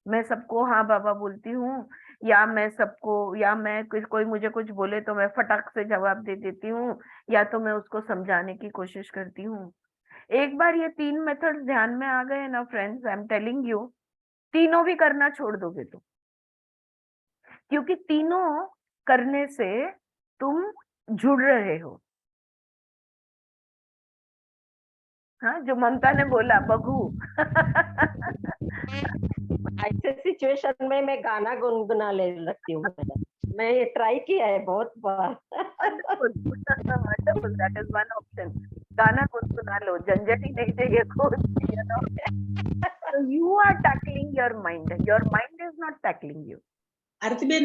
मैं सबको हाँ बाबा बोलती हूँ, या मैं सबको, या मैं कोई मुझे कुछ बोले तो मैं फटाक से जवाब दे देती हूँ, या तो मैं उसको समझाने की कोशिश करती हूँ. एक बार ये 3 मेथड्स ध्यान में आ गए ना friends, I am telling you, तीनों भी करना छोड़ दोगे तो, क्योंकि तीनों करने से तुम जुड़ रहे हो. हाँ, जो ममता ने बोला बघू ऐसे सिचुएशन में मैं गाना गुनगुना ले लगती हूँ. मैं ये ट्राई किया है बहुत बार. Wonderful, that is one option. गाना गुनगुना लो, झंझट ही नहीं चाहिए कुछ, you know. So you are tackling your mind is not tackling you. Aarti Ben,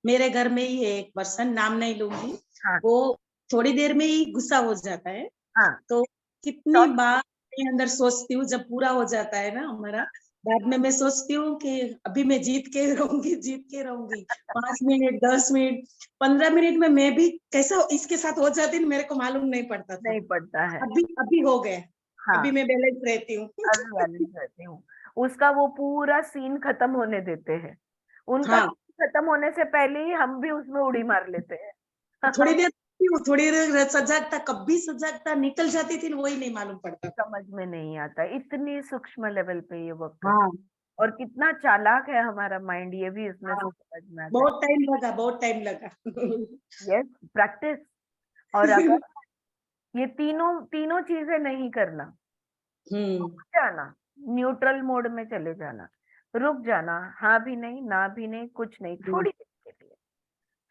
मेरे घर में ही है एक पर्सन, नाम नहीं लूंगी. हाँ. वो थोड़ी देर में ही गुस्सा हो जाता है. हाँ. तो कितनी बार मैं अंदर सोचती हूँ, जब पूरा हो जाता है ना हमारा, बाद में मैं सोचती हूँ कि अभी मैं जीत के रहूंगी 5 मिनट 10 मिनट 15 मिनट में मैं भी कैसा इसके साथ हो जाती है, मेरे को मालूम नहीं पड़ता था. नहीं पड़ता है. अभी हो गए. हाँ. अभी मैं बैलेंस रहती हूँ. अभी बैलेंस रहती हूँ. उसका वो पूरा सीन खत्म होने देते हैं. उनका हाँ. खत्म होने से पहले ही हम भी उसमें उड़ी मार लेते हैं. थोड़ी देर सजगता, कभी सजगता निकल जाती थी, वही नहीं मालूम पड़ता. समझ में नहीं आता, इतनी सूक्ष्म लेवल पे ये वर्क. हाँ. और कितना चालाक है हमारा माइंड, ये भी इसमें से समझ में आता है. बहुत टाइम लगा. Yes, practice. और अगर ये तीनों चीजें नहीं करना, रुक जाना, न्यूट्रल मोड में चले जाना, रुक जाना, हाँ भी नहीं ना भी नहीं, कुछ नहीं, थोड़ी देर के लिए,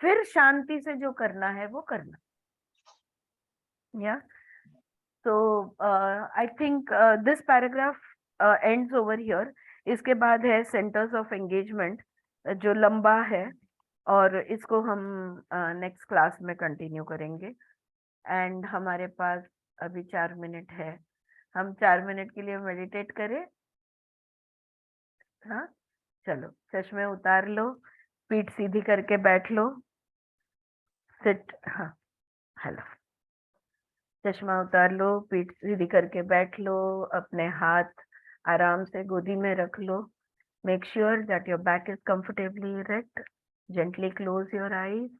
फिर शांति से जो करना है वो करना. या तो I think this paragraph ends over here. इसके बाद है सेंटर्स ऑफ एंगेजमेंट, जो लंबा है, और इसको हम नेक्स्ट क्लास में कंटिन्यू करेंगे. एंड हमारे पास अभी 4 मिनट है, हम 4 मिनट के लिए मेडिटेट करें. हाँ, चलो चश्मे उतार लो, पीठ सीधी करके बैठ लो, सिट. हाँ, हेलो, चश्मा उतार लो, पीठ सीधी करके बैठ लो, अपने हाथ आराम से गोदी में रख लो. Make sure that your back is comfortably erect. Gently close your eyes,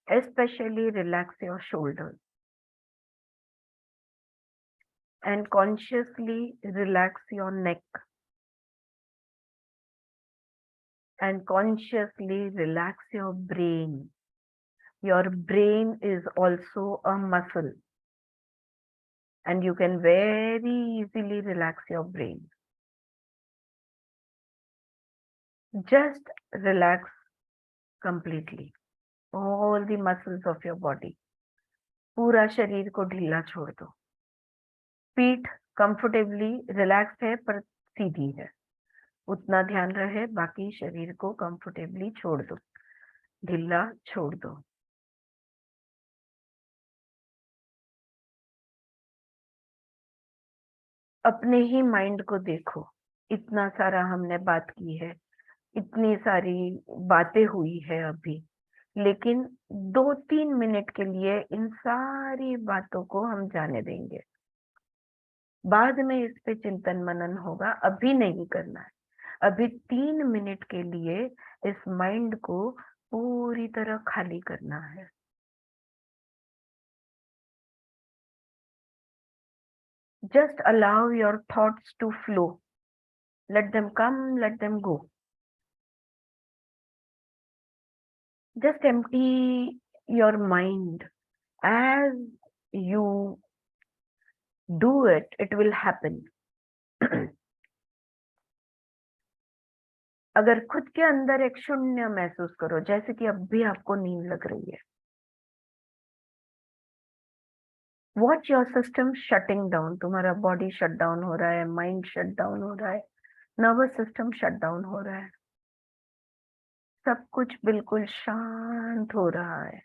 especially relax your shoulders, and consciously relax your neck, and consciously relax your brain. Your brain is also a muscle, and you can very easily relax your brain. Just relax completely all the muscles of your body. पूरा शरीर को ढीला छोड़ दो. पीठ comfortably relaxed है पर सीधी है, उतना ध्यान रहे. बाकी शरीर को कंफर्टेबली छोड़ दो, ढीला छोड़ दो. अपने ही माइंड को देखो, इतना सारा हमने बात की है, इतनी सारी बातें हुई है अभी, लेकिन 2-3 मिनट के लिए इन सारी बातों को हम जाने देंगे। बाद में इस पे चिंतन मनन होगा, अभी नहीं करना है। अभी 3 मिनट के लिए इस माइंड को पूरी तरह खाली करना है। Just allow your thoughts to flow. Let them come, let them go. Just empty your mind. As you do it, it will happen. अगर खुद के अंदर एक शून्य महसूस करो, जैसे कि अब भी आपको नींद लग रही है, watch your system shutting down. तुम्हारा बॉडी शट डाउन हो रहा है, माइंड शट डाउन हो रहा है, नर्वस सिस्टम शट डाउन हो रहा है, सब कुछ बिल्कुल शांत हो रहा है।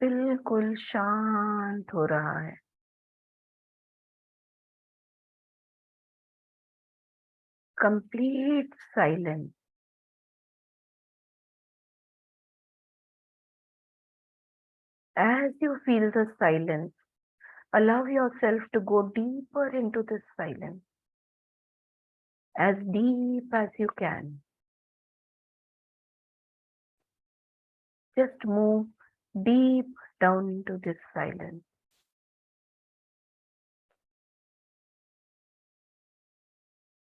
बिल्कुल शांत हो रहा है। Complete silence. As you feel the silence, allow yourself to go deeper into this silence, as deep as you can. Just move deep down into this silence.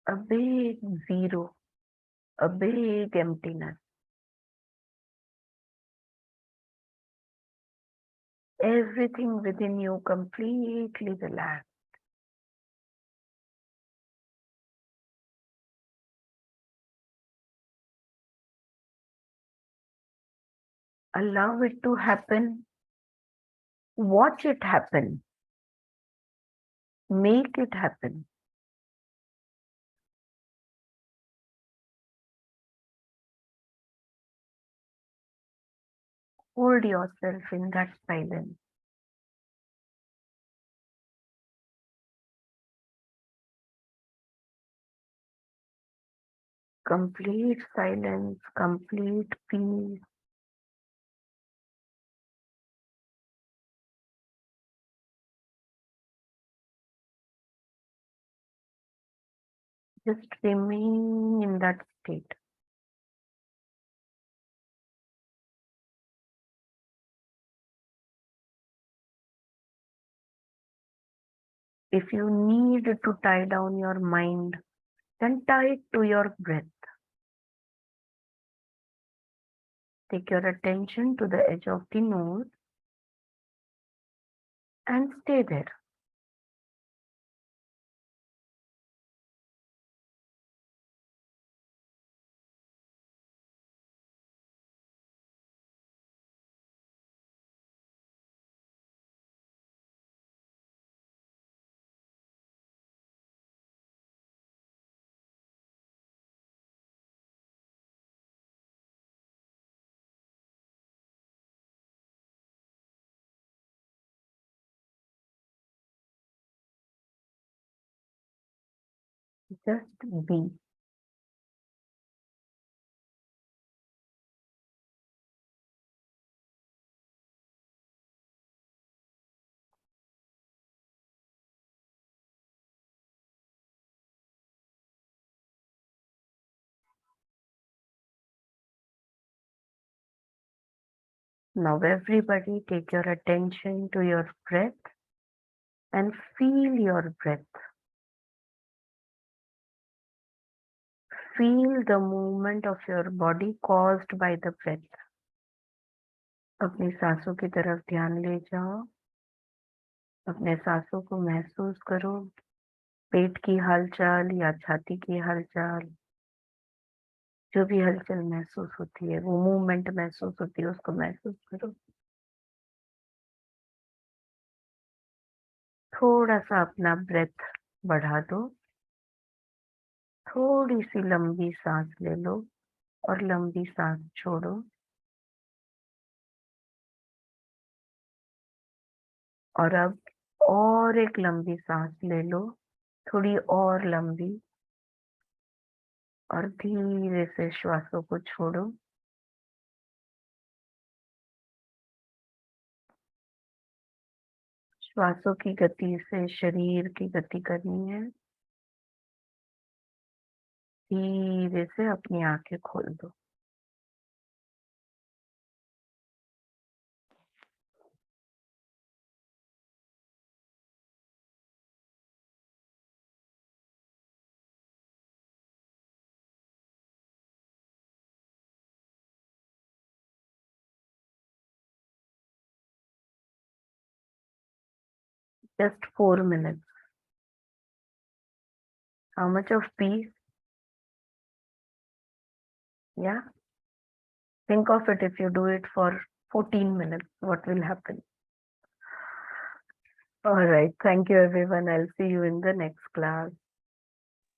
A big zero, a big emptiness. Everything within you completely relaxed. Allow it to happen. Watch it happen. Make it happen. Hold yourself in that silence. Complete silence, complete peace. Just remain in that state. If you need to tie down your mind, then tie it to your breath. Take your attention to the edge of the nose and stay there. Just be. Now everybody take your attention to your breath and feel your breath. Feel the movement of your body caused by the breath. अपनी सांसों की तरफ ध्यान ले जाओ, अपने सांसों को महसूस करो, पेट की हलचल या छाती की हलचल, जो भी हलचल महसूस होती है, वो मूवमेंट महसूस होती है, उसको महसूस करो। थोड़ा सा अपना ब्रेथ बढ़ा दो, थोड़ी सी लंबी सांस ले लो और लंबी सांस छोड़ो। और अब और एक लंबी सांस ले लो, थोड़ी और लंबी, और धीरे से श्वासों को छोड़ो। श्वासों की गति से शरीर की गति करनी है। धीरे से अपनी आंखें खोल दो। Just 4 minutes. How much of peace? Yeah. Think of it, if you do it for 14 minutes, what will happen? All right. Thank you, everyone. I'll see you in the next class.